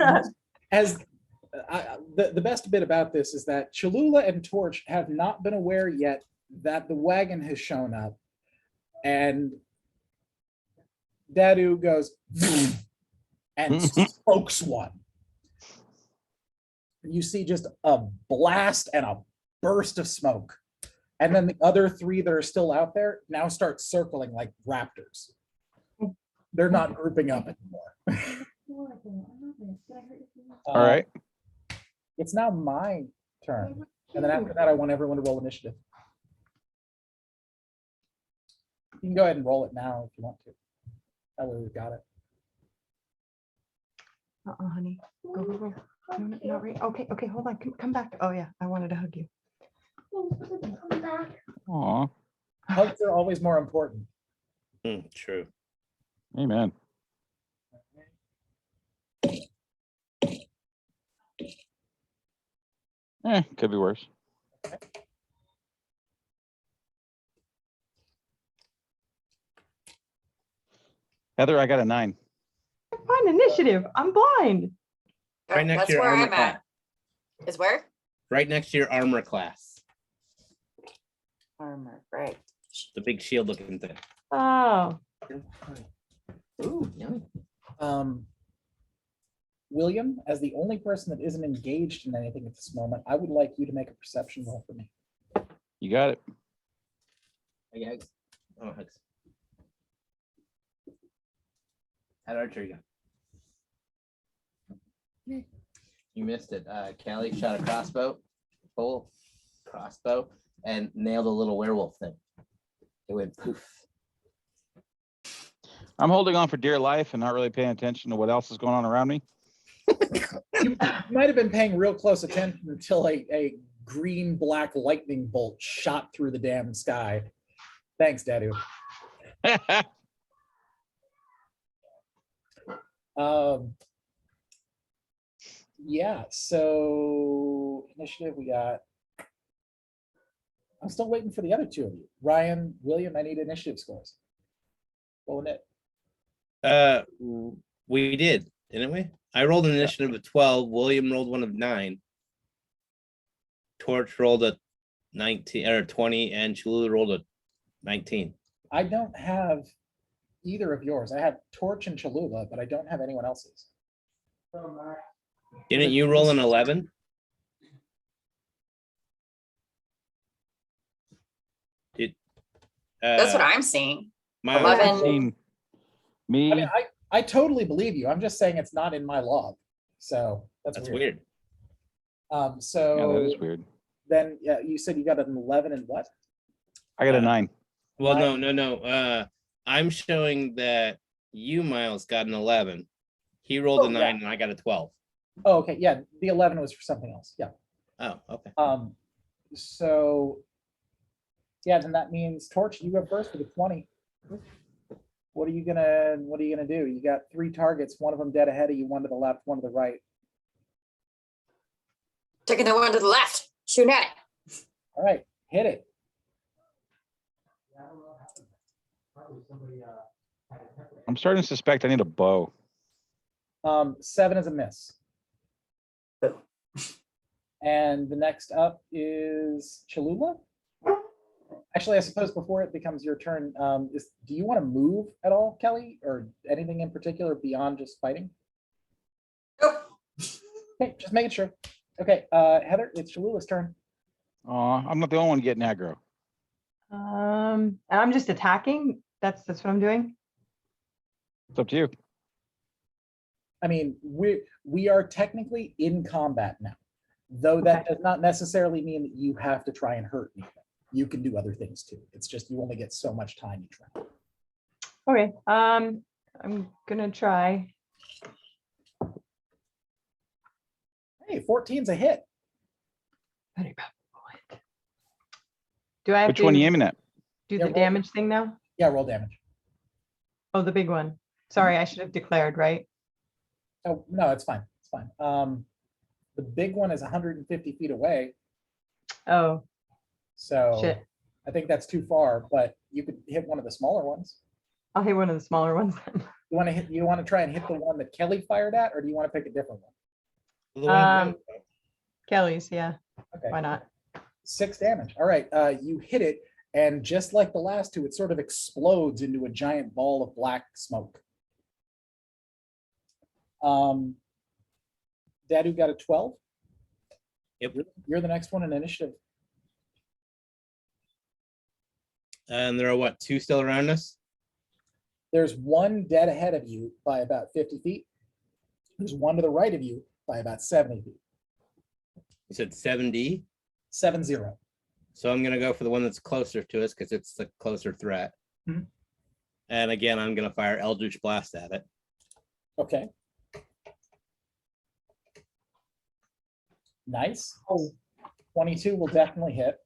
the best bit about this is that Cholula and Torch have not been aware yet that the wagon has shown up, and Dadu goes and smokes one. You see just a blast and a burst of smoke. And then the other three that are still out there now start circling like raptors. They're not grouping up anymore. All right. It's now my turn. And then after that, I want everyone to roll initiative. You can go ahead and roll it now if you want to. That way we've got it. Honey. Go, go, go. No, no, not right. Okay, okay, hold on. Come back. Oh, yeah, I wanted to hug you. Come back. Aw, Hugs are always more important. True. amen. Could be worse. Heather, I got a 9. Fine initiative. I'm blind. Right next That's to your where armor I'm class. at. Is where? Right next to your armor class. Armor, right. The big shield looking thing. Oh, Ooh, yummy. William, as the only person that isn't engaged in anything at this moment, I would like you to make a perception roll for me. You got it. Hey, Hugs. Oh, Hugs. How'd Archer go? You missed it. Callie shot a full crossbow, and nailed a little werewolf thing. It went poof. I'm holding on for dear life and not really paying attention to what else is going on around me. You might have been paying real close attention until a green black lightning bolt shot through the damn sky. Thanks, Dadu. Yeah, so initiative we got. I'm still waiting for the other two of you. Ryan, William, I need initiative scores. Rolling it. We did, didn't we? I rolled an initiative of 12. William rolled one of 9. Torch rolled a 19 or 20, and Cholula rolled a 19. I don't have either of yours. I have Torch and Cholula, but I don't have anyone else's. Didn't you roll an 11? That's what I'm seeing. My 11. Seen I me. mean, I totally believe you. I'm just saying it's not in my log. So that's weird. Yeah, So that is weird. then yeah, you said you got an 11 and what? I got a 9. Well, no. I'm showing that you, Miles, got an 11. He rolled a 9, yeah. and I got a 12. Oh, okay. Yeah, the 11 was for something else. Yeah. Oh, okay. So yeah, then that means Torch, you go first with a 20. What are you gonna do? You got 3 targets, one of them dead ahead of you, one to the left, one to the right. Taking the one to the left. Shooting at it. All right, hit it. I'm starting to suspect I need a bow. 7 is a miss. Boom. And the next up is Cholula. Actually, I suppose before it becomes your turn, do you want to move at all, Kelly, or anything in particular beyond just fighting? Nope. Okay, just making sure. Okay, Heather, it's Cholula's turn. I'm not the only one getting aggro. I'm just attacking. That's what I'm doing. It's up to you. I mean, we are technically in combat now, though that does not necessarily mean that you have to try and hurt anything. You can do other things too. It's just you only get so much time each round. Okay. I'm gonna try. Hey, 14's a hit. Do I have Which one are to you aiming at? do Yeah, the roll. damage thing now? Yeah, roll damage. Oh, the big one. Sorry, I should have declared, right? Oh, no, it's fine. It's fine. The big one is 150 feet away, Oh, so shit. I think that's too far, but you could hit one of the smaller ones. I'll hit one of the smaller ones then. You want to try and hit the one that Kelly fired at, or do you want to pick a different one? The one- Kelly's, yeah. Okay. Why not? 6 damage. All right, you hit it, And just like the last two, it sort of explodes into a giant ball of black smoke. Dadu got a 12. Yep. You're the next one in initiative. And there are what, 2 still around us? There's one dead ahead of you by about 50 feet. There's one to the right of you by about 70 feet. You said 7D? 7-0. So I'm gonna go for the one that's closer to us because it's the closer threat. Mhm. And again, I'm gonna fire Eldritch Blast at it. Okay. Nice. Oh. 22 will definitely hit.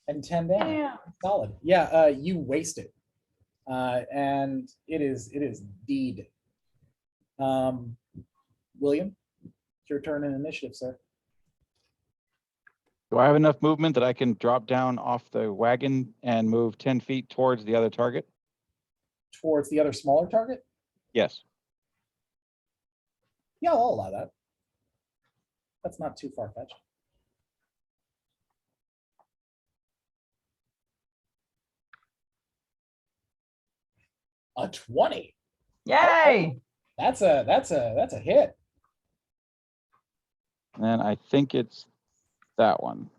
And 10 damage. Yeah. Solid. Yeah, you waste it. And it is deed. William, it's your turn in initiative, sir. Do I have enough movement that I can drop down off the wagon and move 10 feet towards the other target? Towards the other smaller target? Yes. Yeah, I'll allow that. That's not too far-fetched. A 20. Yay! That's a hit. And I think it's that one.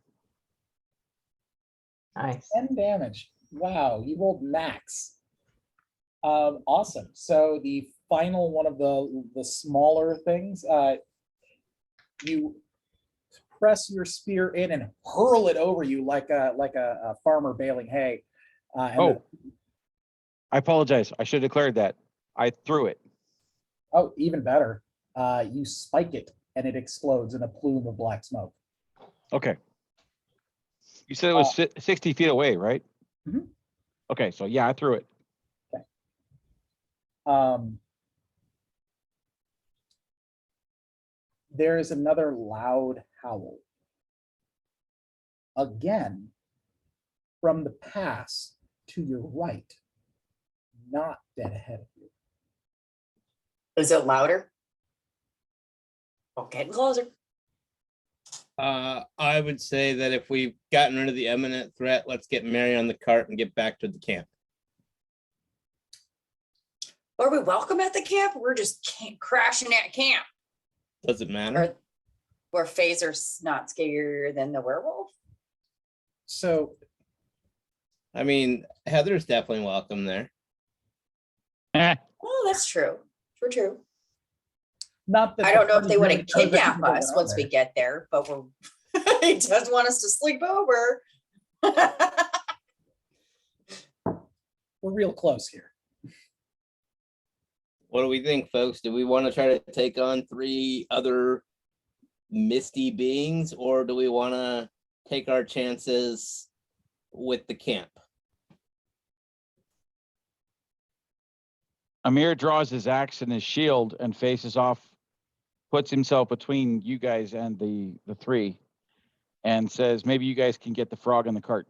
Nice. 10 damage. Wow, you rolled max. Awesome. So the final one of the smaller things, you press your spear in and hurl it over you like a farmer baling hay. And Oh, I apologize. I should have declared that. I threw it. oh, even better. You spike it and it explodes in a plume of black smoke. Okay. You said it was 60 feet away, right? Mhm. Okay, so yeah, I threw it. There is another loud howl. Again, from the pass to your right, not dead ahead of you. Is it louder? Oh, getting closer. I would say that if we've gotten rid of the imminent threat, let's get Mary on the cart and get back to the camp. Are we welcome at the camp? We're just crashing at camp. Does it matter? Where Phaser's not scarier than the werewolf? So I mean, Heather's definitely welcome there. Oh, that's true. True. not that I don't know if the they want to really knows that kidnap people us are once there. we get there, but he does want us to sleep over. We're real close here. What do we think, folks? Do we want to try to take on 3 other misty beings, or do we want to take our chances with the camp? Amir draws his axe and his shield and faces off, puts himself between you guys and the 3, and says, maybe you guys can get the frog in the cart.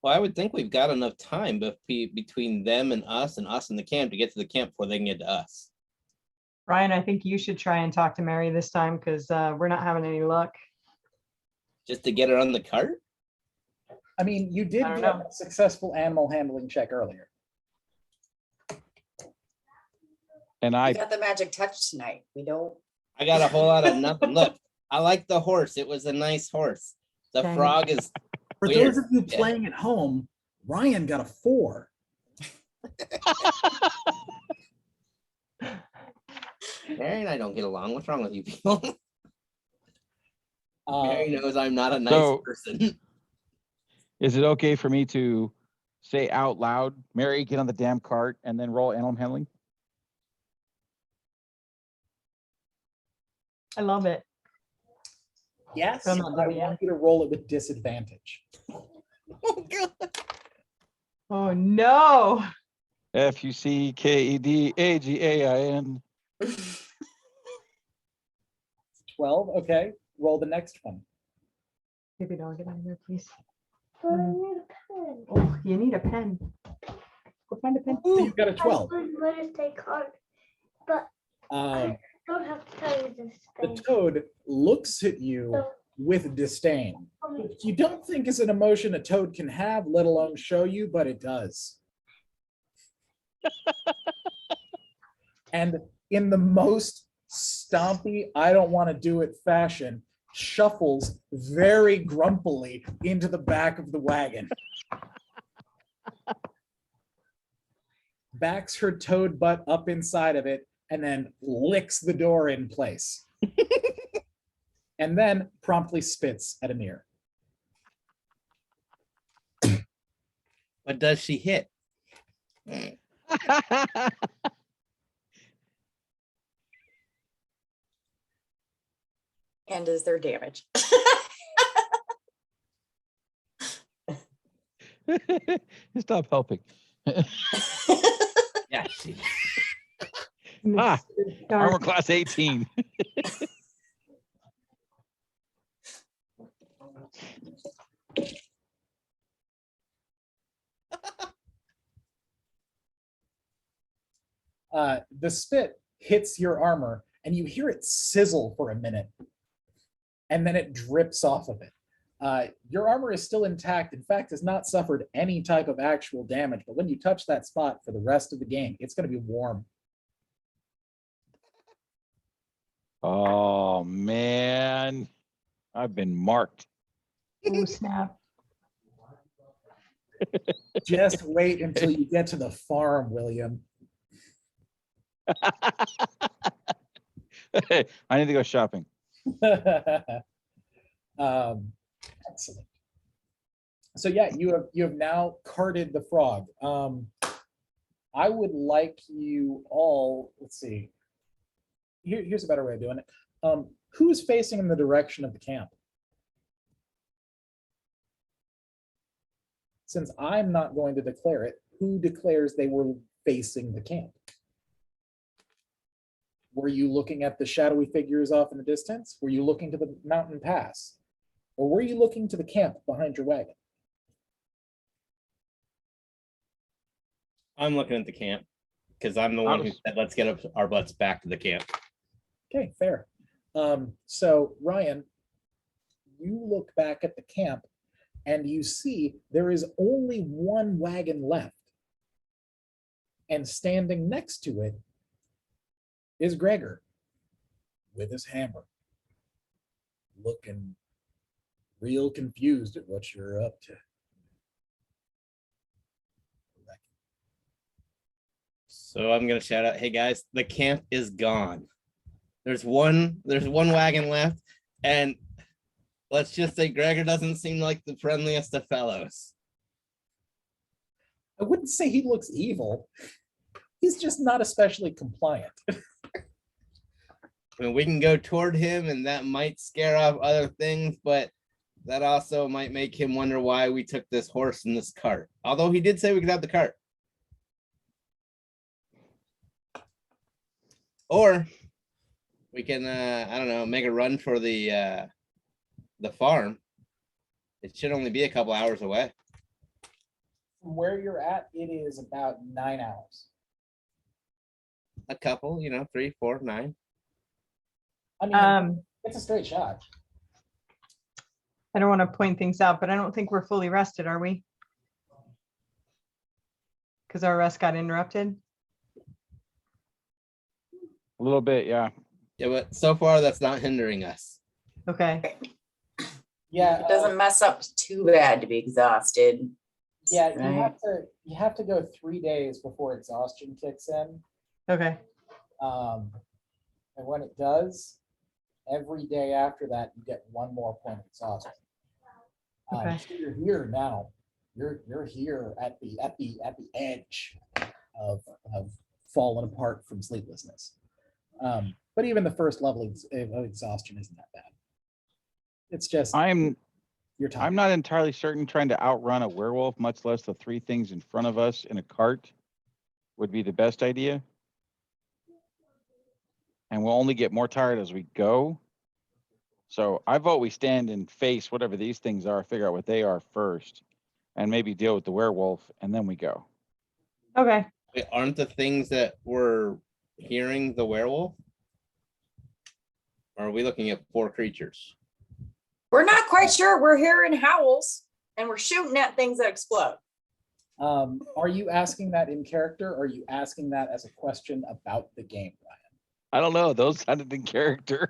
Well, I would think we've got enough time between them and us in the camp to get to the camp before they can get to us. Ryan, I think you should try and talk to Mary this time because we're not having any luck. Just to get her on the cart? I mean, you did I don't get know. a successful animal handling check earlier. And We I, got the magic touch tonight. We don't. I got a whole lot of nothing. Look, I like the horse. It was a nice horse. The Dang it. frog is For weird. those of you Yeah. playing at home, Ryan got a 4. Mary and I don't get along. What's wrong with you people? Mary Um, knows I'm not a nice So- person. is it okay for me to say out loud, Mary, get on the damn cart and then roll animal handling? I love it. yes, I'm not I the want you to roll it with disadvantage. Oh no. FUCKEDAGAIN. 12, okay. Roll the next one. Baby doll, get out of here, please. But I need a pen. Oh, you need a pen. Go find a pen. You've got a 12. I would let it take hard, but Um, I don't have to tell you this the thing. toad looks at you So with disdain. Which you don't think is an emotion a toad can have, let alone show you, but it does. And in the most stompy, I don't want to do it fashion, shuffles very grumpily into the back of the wagon. Backs her toad butt up inside of it and then licks the door in place. And then promptly spits at Amir. But does she hit? And is there damage? Stop helping. Yeah, she. Ah, Dark. armor class 18. The spit hits your armor and you hear it sizzle for a minute and then it drips off of it. Your armor is still intact. In fact, has not suffered any type of actual damage, but when you touch that spot for the rest of the game, it's going to be warm. Oh man, I've been marked. Oh, snap. Just wait until you get to the farm, William. I need to go shopping. Excellent. So yeah, you have now carted the frog. I would like you all, let's see. Here's a better way of doing it. Who's facing in the direction of the camp? Since I'm not going to declare it, who declares they were facing the camp? Were you looking at the shadowy figures off in the distance? Were you looking to the mountain pass? Or were you looking to the camp behind your wagon? I'm looking at the camp because I'm the one who said, let's get our butts back to the camp. Okay, fair. So Ryan, you look back at the camp and you see there is only one wagon left. And standing next to it is Gregor with his hammer, looking real confused at what you're up to. So I'm gonna shout out, hey guys, the camp is gone. There's one wagon left, and let's just say Gregor doesn't seem like the friendliest of fellows. I wouldn't say he looks evil. He's just not especially compliant. I mean, we can go toward him and that might scare off other things, but that also might make him wonder why we took this horse and this cart. Although he did say we could have the cart. Or we can, I don't know, make a run for the farm. It should only be a couple hours away. From where you're at, it is about 9 hours. A couple, 3, 4, 9. I mean, it's a straight shot. I don't want to point things out, but I don't think we're fully rested, are we? Because our rest got interrupted. A little bit, yeah. Yeah, but so far that's not hindering us. Okay. Yeah, It doesn't mess up too bad to be exhausted. yeah, Right. you have to go 3 days before exhaustion kicks in. Okay. And when it does, every day after that, you get 1 more point of exhaustion. Okay. So you're here now. You're here at the edge of falling apart from sleeplessness. But even the first level of exhaustion isn't that bad. It's just I'm you're tired. not entirely certain trying to outrun a werewolf, much less the 3 things in front of us in a cart, would be the best idea. And we'll only get more tired as we go. So I vote we stand and face whatever these things are, figure out what they are first, and maybe deal with the werewolf, and then we go. Okay. Wait, aren't the things that we're hearing the werewolf? Or are we looking at 4 creatures? We're not quite sure. We're hearing howls and we're shooting at things that explode. Are you asking that in character, or are you asking that as a question about the game, Ryan? I don't know. Those sounded in character.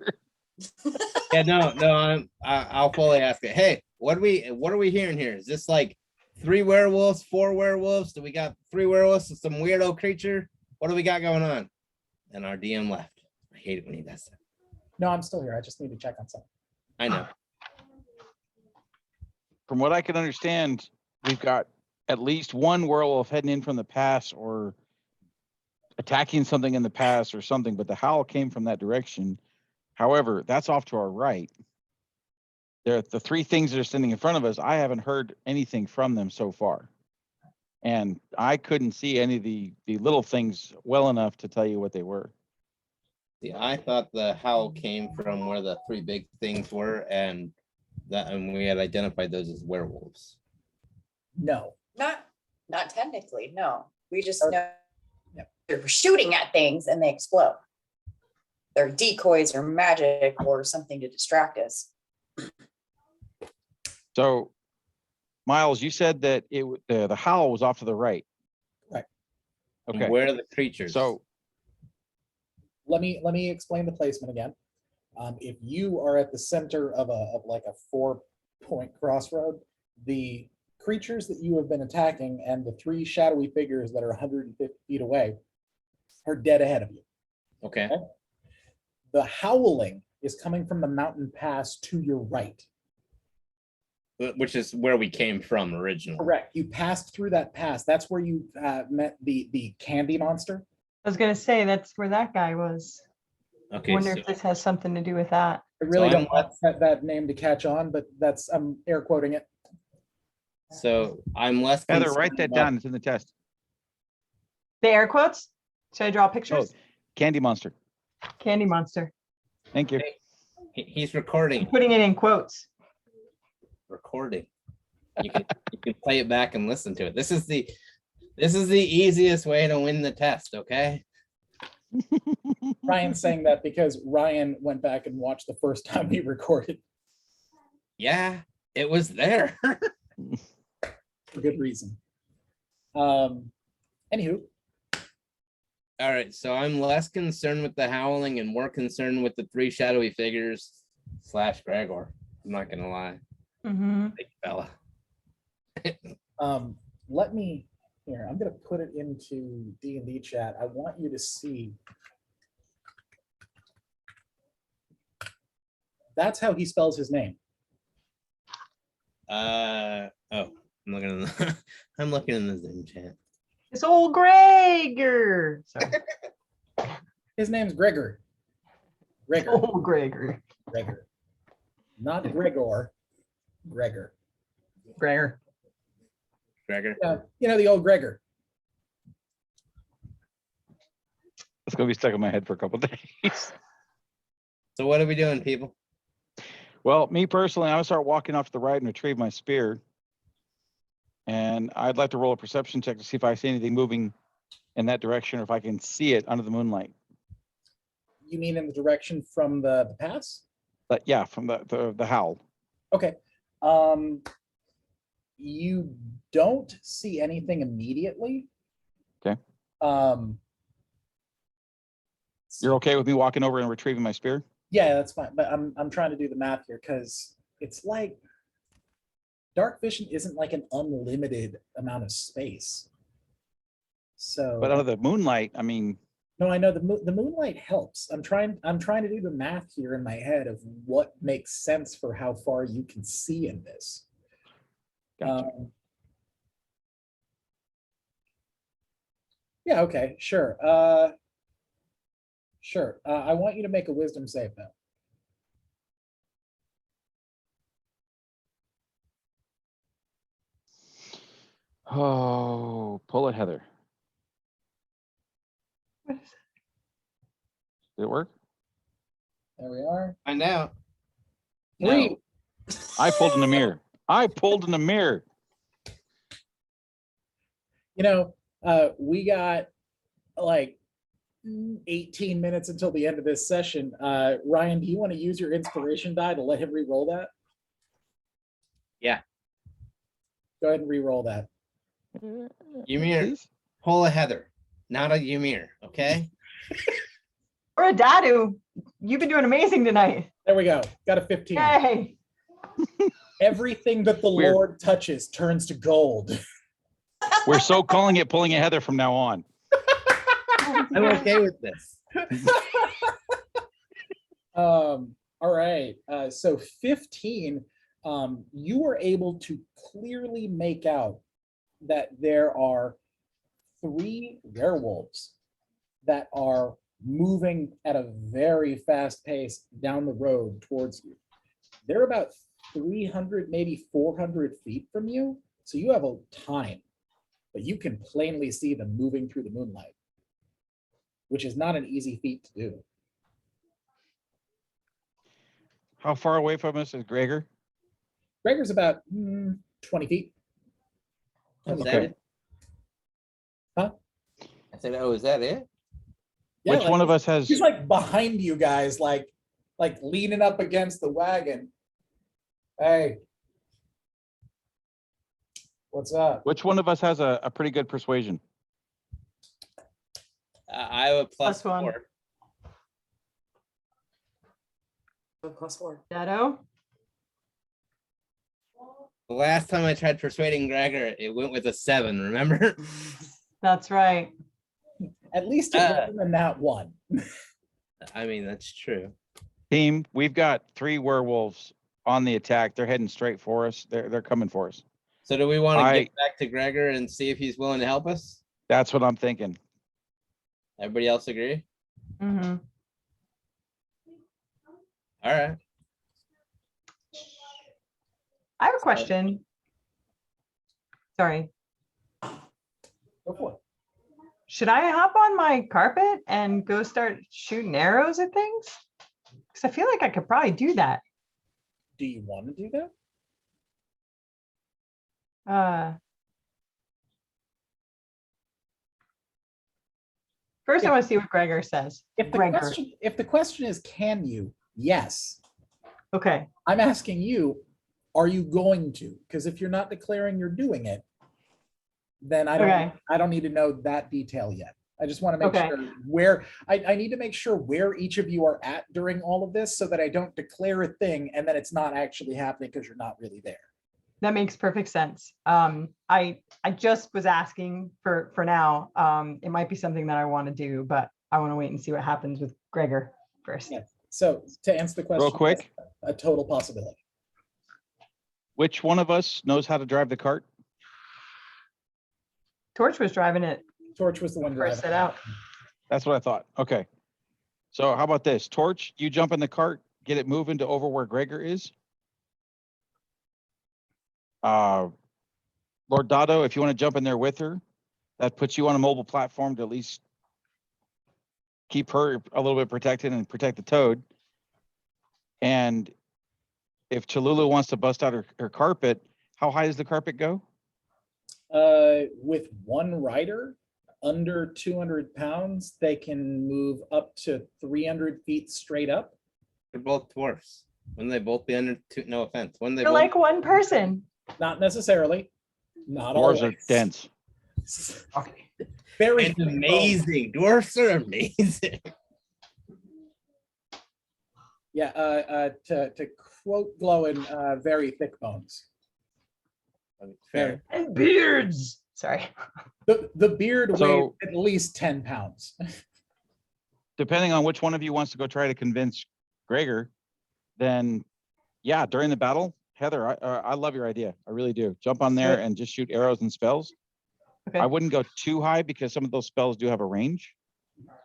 Yeah, no, I'll fully ask it. Hey, what are we hearing here? Is this like 3 werewolves, 4 werewolves? Do we got 3 werewolves and some weirdo creature? What do we got going on? And our DM left. I hate it when he does that. No, I'm still here. I just need to check on something. I know. From what I can understand, we've got at least one werewolf heading in from the past or attacking something in the past or something, but the howl came from that direction. However, that's off to our right. The 3 things that are standing in front of us, I haven't heard anything from them so far. And I couldn't see any of the little things well enough to tell you what they were. See, I thought the howl came from where the 3 big things were, and we had identified those as werewolves. No. Not technically, no. We just Okay. know Yep. they're shooting at things and they explode. They're decoys or magic or something to distract us. So, Miles, you said that the howl was off to the right. Right. And Okay. where are the creatures? So, Let me explain the placement again. If you are at the center of like a 4-point crossroad, the creatures that you have been attacking and the 3 shadowy figures that are 150 feet away are dead ahead of you. okay. The howling is coming from the mountain pass to your right. Which is where we came from originally. Correct. You passed through that pass. That's where you met the candy monster. I was gonna say, that's where that guy was. Okay, Wonder so, if this has something to do with that. I really So don't want that name to catch on, but I'm air quoting it. I'm less Heather, concerned write that about- down. It's in the test. The air quotes? Should I draw pictures? Candy monster. Candy monster. Thank you. He's recording. I'm putting it in quotes. Recording. You can play it back and listen to it. This is the easiest way to win the test, okay? Ryan's saying that because Ryan went back and watched the first time we recorded Yeah, it was there. for good reason. Anywho, All right, so I'm less concerned with the howling and more concerned with the 3 shadowy figures / Gregor. I'm not gonna lie, Mm-hmm. big fella. let me here. I'm gonna put it into D&D chat. I want you to see. That's how he spells his name. Oh, I'm looking in the I'm looking in the Zoom chat. It's old Gregor. Sorry. His name's Gregor. Gregor. Old Gregor. Gregor. Not Gregor. Gregor. Gregor. Gregor. Yeah, you know the old Gregor. It's gonna be stuck in my head for a couple days. So what are we doing, people? Well, me personally, I'm gonna start walking off to the right and retrieve my spear. And I'd like to roll a perception check to see if I see anything moving in that direction or if I can see it under the moonlight. You mean in the direction from the pass? But yeah, from the howl. Okay. You don't see anything immediately. Okay. You're You're okay with me walking over and retrieving my spear? Yeah, that's fine. But I'm trying to do the math here because it's like dark vision isn't like an unlimited amount of space. So But under the moonlight, I mean, no, I know the moonlight helps. I'm trying to do the math here in my head of what makes sense for how far you can see in this. gotcha. Yeah, okay, sure. Sure. I want you to make a wisdom save though. Oh, pull it, Heather. What is Did it work? There we are. Find out. Three. No. I pulled in the mirror. I pulled in the mirror. You know, we got like 18 minutes until the end of this session. Ryan, do you want to use your inspiration die to let him re-roll that? Yeah. Go ahead and re-roll that. Ymir, Please? pull a Heather, not a Ymir, okay? Or a Dadu. You've been doing amazing tonight. There we go. Got a 15. Yay. Everything that the Weird. Lord touches turns to gold. We're so calling it pulling a Heather from now on. I'm okay with this. All right. So 15, you were able to clearly make out that there are 3 werewolves that are moving at a very fast pace down the road towards you. They're about 300, maybe 400 feet from you. So you have a time, but you can plainly see them moving through the moonlight, which is not an easy feat to do. How far away from us is Gregor? Gregor's about 20 feet. Is that Okay. it? Huh? I said, oh, is that it? Yeah, Which one of us has, He's like behind you guys, like leaning up against the wagon. Hey. What's up? which one of us has a pretty good persuasion? I have a Plus one. +4. +4. Dado. The last time I tried persuading Gregor, it went with a 7, remember? That's right. At least it wasn't in that one. I mean, that's true. Team, we've got 3 werewolves on the attack. They're heading straight for us. They're coming for us. So do we want to I- get back to Gregor and see if he's willing to help us? That's what I'm thinking. Everybody else agree? Mhm. All right. I have a question. Sorry. Go for it. Should I hop on my carpet and go start shooting arrows at things? Because I feel like I could probably do that. Do you want to do that? First, I want to see what Gregor says. If the Gregor. question is, can you? Yes. Okay. I'm asking you, are you going to? Because if you're not declaring you're doing it, then I don't need to know that detail yet. I just want to make Okay. sure where I need to make sure where each of you are at during all of this so that I don't declare a thing and then it's not actually happening because you're not really there. That makes perfect sense. I just was asking for now. It might be something that I want to do, but I want to wait and see what happens with Gregor first. Yeah. So to answer the question, Real quick, yes, a total possibility. which one of us knows how to drive the cart? Torch was driving it Torch was the one driving. first set out. That's what I thought. Okay. So how about this? Torch, you jump in the cart, get it moving to over where Gregor is. Lord Dado, if you want to jump in there with her, that puts you on a mobile platform to at least keep her a little bit protected and protect the toad. And if Cholula wants to bust out her carpet, how high does the carpet go? With one rider under 200 pounds, they can move up to 300 feet straight up. They're both dwarfs. Wouldn't they both be under two? No offense. Wouldn't they You're both? like one person. Not necessarily. Not Dwarves are always. dense. Okay. Very It's thick bones. amazing. Dwarfs are amazing. Yeah. To quote Glowin, very thick bones. Fair. And beards. Sorry. The beard weighs So- at least 10 pounds. Depending on which one of you wants to go try to convince Gregor, then yeah, during the battle, Heather, I love your idea. I really do. Jump on there Good. and just shoot arrows and spells. Okay. I wouldn't go too high because some of those spells do have a range. But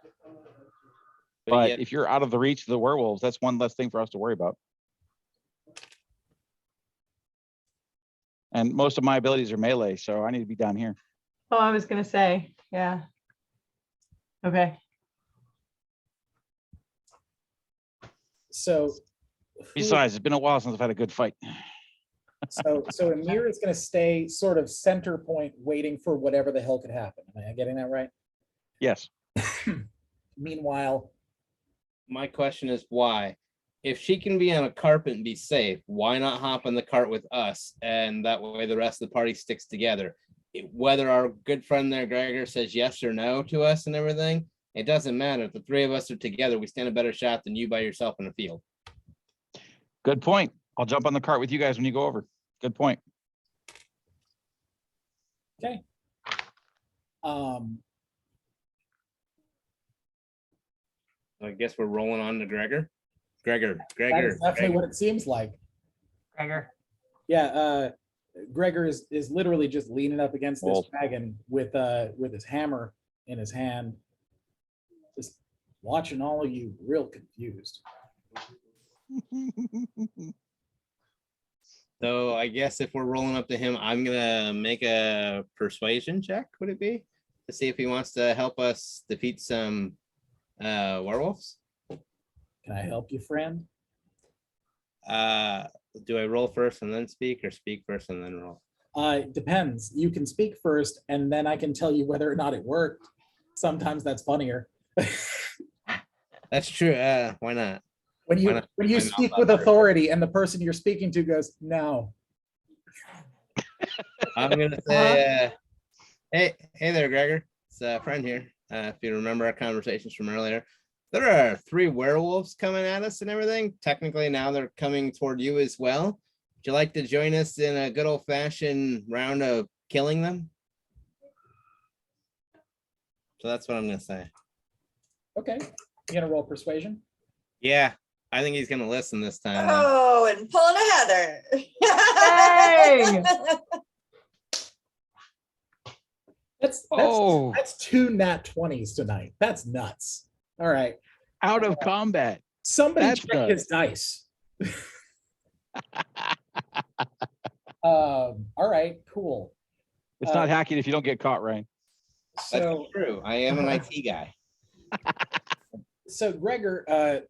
But yet- if you're out of the reach of the werewolves, that's one less thing for us to worry about. And most of my abilities are melee, so I need to be down here. Oh, I was gonna say, yeah. Okay. So who- Besides, it's been a while since I've had a good fight. so Amir is going to stay sort of center point waiting for whatever the hell could happen. Am I getting that right? Yes. Meanwhile, My question is why? if she can be on a carpet and be safe, why not hop on the cart with us? And that way the rest of the party sticks together. Whether our good friend there, Gregor, says yes or no to us and everything, it doesn't matter. If the three of us are together, we stand a better shot than you by yourself in a field. Good point. I'll jump on the cart with you guys when you go over. Good point. Okay. I guess we're rolling on to Gregor. Gregor. That is definitely what it seems like. Gregor. Yeah, Gregor is literally just leaning up against this Wolf. wagon with his hammer in his hand, just watching all of you real confused. So I guess if we're rolling up to him, I'm gonna make a persuasion check, would it be? To see if he wants to help us defeat some werewolves. Can I help you, friend? Do I roll first and then speak, or speak first and then roll? It depends. You can speak first, and then I can tell you whether or not it worked. Sometimes that's funnier. That's true. Why not? When you Why not? when you Why not? speak with authority and the person you're speaking to goes, no. I'm gonna say, hey there, Gregor. It's a friend here. If you remember our conversations from earlier, there are 3 werewolves coming at us and everything. Technically, now they're coming toward you as well. Would you like to join us in a good old fashioned round of killing them? So that's what I'm gonna say. Okay. You gonna roll persuasion? Yeah, I think he's gonna listen this time. Oh, and pulling a Heather. Dang. That's 2 nat 20s tonight. That's nuts. All right. Out of combat. Somebody That's check his dice. All right, cool. It's not hacking if you don't get caught, Ryan. That's So true. I am an IT guy. so Gregor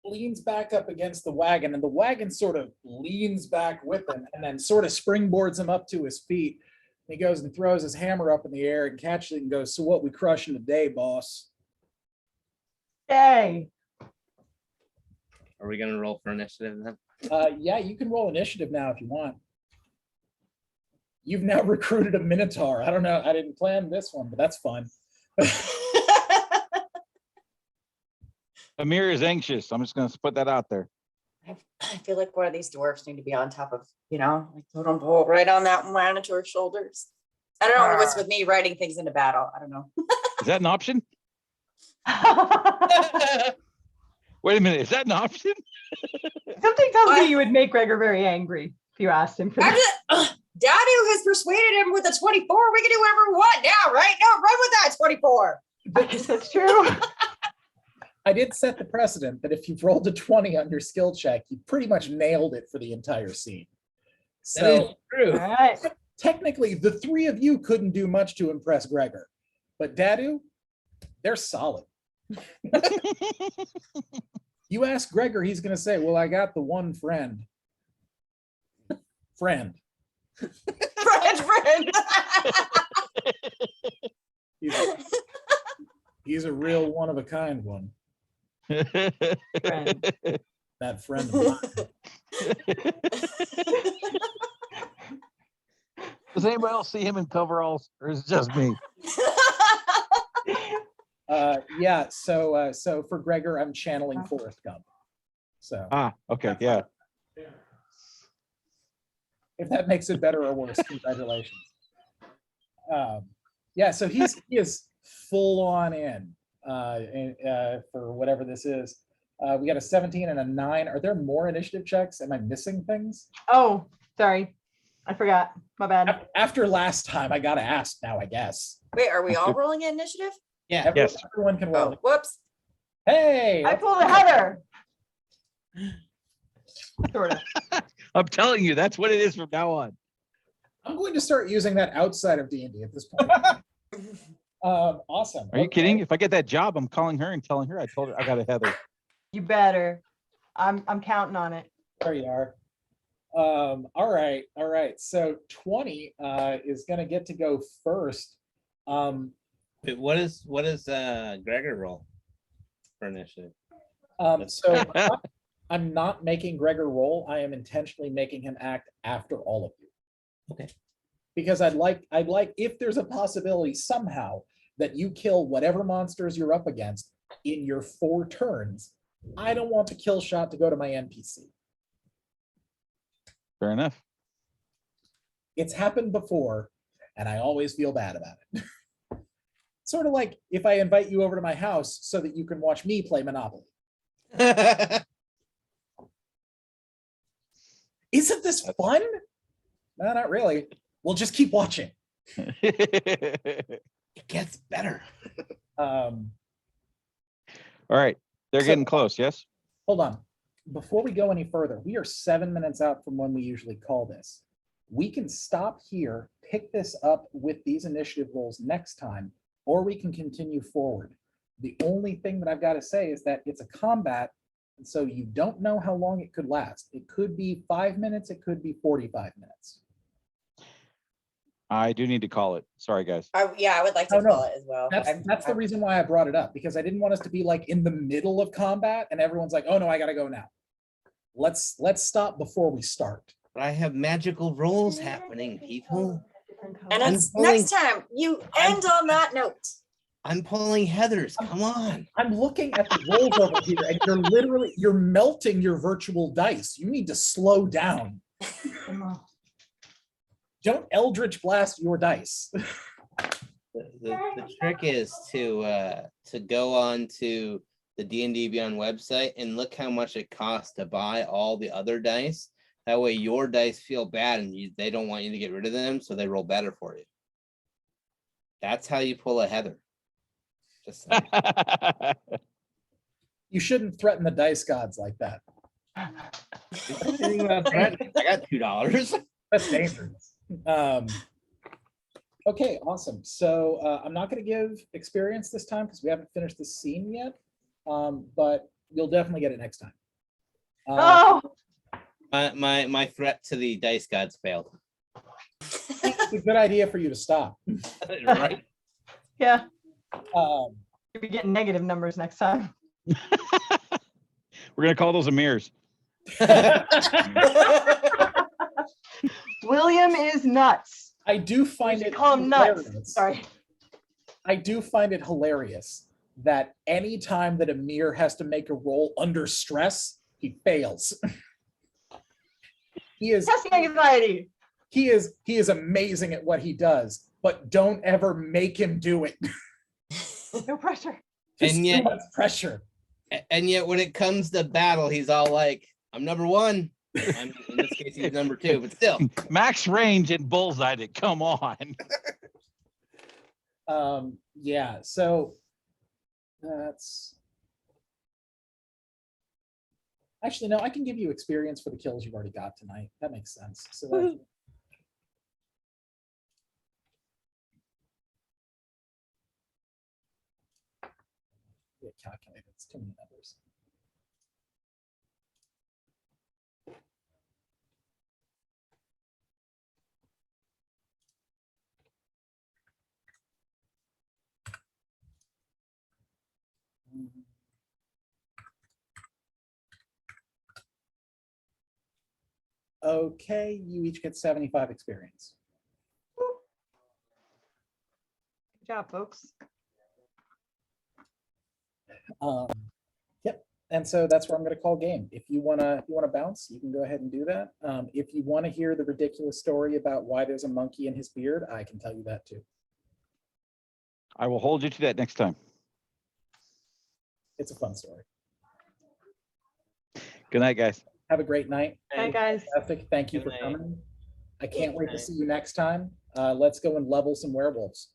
leans back up against the wagon, and the wagon sort of leans back with him and then sort of springboards him up to his feet. He goes and throws his hammer up in the air and catches it and goes, "So what we crushing today, boss?" Dang. Are we gonna roll for initiative then? Yeah, you can roll initiative now if you want. You've now recruited a Minotaur. I don't know. I didn't plan this one, but that's fun. Amir is anxious. I'm just going to put that out there. I feel like one of these dwarfs need to be on top of, like totem pole right on that Minotaur's shoulders. I don't know what's with me writing things into battle. I don't know. Is that an option? Wait a minute. Is that an option? Something tells me you would make Gregor very angry if you asked him for that. Dadu has persuaded him with a 24. We can do whatever we want now, right? No, run with that 24. I guess that's true. I did set the precedent that if you've rolled a 20 on your skill check, you pretty much nailed it for the entire scene. That is So true. All right. technically, the 3 of you couldn't do much to impress Gregor, but Dadu, they're solid. You ask Gregor, he's going to say, "Well, I got the one friend." Friend. Friend. He's a real one of a kind one. Friend. That friend of mine. Does anybody else see him in coveralls, or is it just me? Yeah, so for Gregor, I'm channeling Forrest Gump. So Okay, yeah. if that makes it better or worse, congratulations. Yeah, so he is full on in for whatever this is. We got a 17 and a 9. Are there more initiative checks? Am I missing things? Oh, sorry. I forgot. My bad. After last time, I gotta ask now, I guess. Wait, are we all rolling initiative? Yeah. Yes. Everyone can roll. Oh, whoops. Hey, I pulled a Heather. Sort of. I'm telling you, that's what it is from now on. I'm going to start using that outside of D&D at this point. Awesome. Are you Okay. kidding? If I get that job, I'm calling her and telling her I told her I got a Heather. You better. I'm counting on it. There you are. All right. So 20 is going to get to go first. What is Gregor roll for initiative? So I'm not making Gregor roll. I am intentionally making him act after all of you. Okay. Because I'd like if there's a possibility somehow that you kill whatever monsters you're up against in your 4 turns, I don't want the kill shot to go to my NPC. Fair enough. It's happened before, and I always feel bad about it. Sort of like if I invite you over to my house so that you can watch me play Monopoly. Isn't this fun? No, not really. We'll just keep watching. It gets better. All right. They're So- getting close, yes? Hold on. Before we go any further, we are 7 minutes out from when we usually call this. We can stop here, pick this up with these initiative rolls next time, or we can continue forward. The only thing that I've got to say is that it's a combat, and so you don't know how long it could last. It could be 5 minutes, it could be 45 minutes. I do need to call it. Sorry, guys. Yeah, I would like Oh, to no. call it as well. That's the reason why I brought it up, because I didn't want us to be like in the middle of combat and everyone's like, oh no, I gotta go now. Let's stop before we start. But I have magical rolls happening, people. And I'm it's pulling- next time you end on that note. I'm pulling Heather's. Come on. I'm looking at the rolls over here and you're melting your virtual dice. You need to slow down. Don't Eldritch blast your dice. The trick is to go on to the D&D Beyond website and look how much it costs to buy all the other dice. That way your dice feel bad and they don't want you to get rid of them, so they roll better for you. That's how you pull a Heather. Just saying. You shouldn't threaten the dice gods like that. Anything about threatening? I got $2. That's dangerous. Okay, awesome. So I'm not going to give experience this time because we haven't finished the scene yet, but you'll definitely get it next time. Oh, My threat to the dice gods failed. It's a good idea for you to stop. Right? yeah. Um, You'll be getting negative numbers next time. We're gonna call those Amirs. William is nuts. I do find You it call him nuts. hilarious. Sorry. I do find it hilarious that any time that Amir has to make a roll under stress, he fails. He is Testing anxiety. he is amazing at what he does, but don't ever make him do it. No pressure. Just And too yet- much pressure. And yet when it comes to battle, he's all like, I'm number 1. In this case, he's number 2, but still. Max range and bullseyed it. Come on. Yeah, so that's actually no, I can give you experience for the kills you've already got tonight. That makes sense. So that's get calculated. It's too many numbers. Okay, you each get 75 experience. Good job, folks. Yep. And so that's where I'm going to call game. If you wanna bounce, you can go ahead and do that. If you want to hear the ridiculous story about why there's a monkey in his beard, I can tell you that too. I will hold you to that next time. It's a fun story. Good night, guys. Have a great night. Bye, guys. Fantastic. Thank you Good for night. coming. I can't wait to night. see you next time. Let's go and level some werewolves.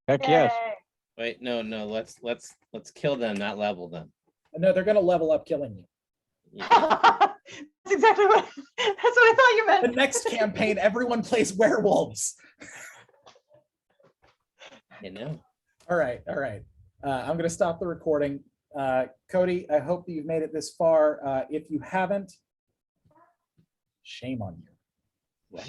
Heck yes. Yay. Wait, no, let's kill them, not level them. No, they're going to level up killing you. Yeah. That's exactly what I thought you The meant. next campaign, everyone plays werewolves. You know. All right. I'm going to stop the recording. Cody, I hope that you've made it this far. If you haven't, shame on you.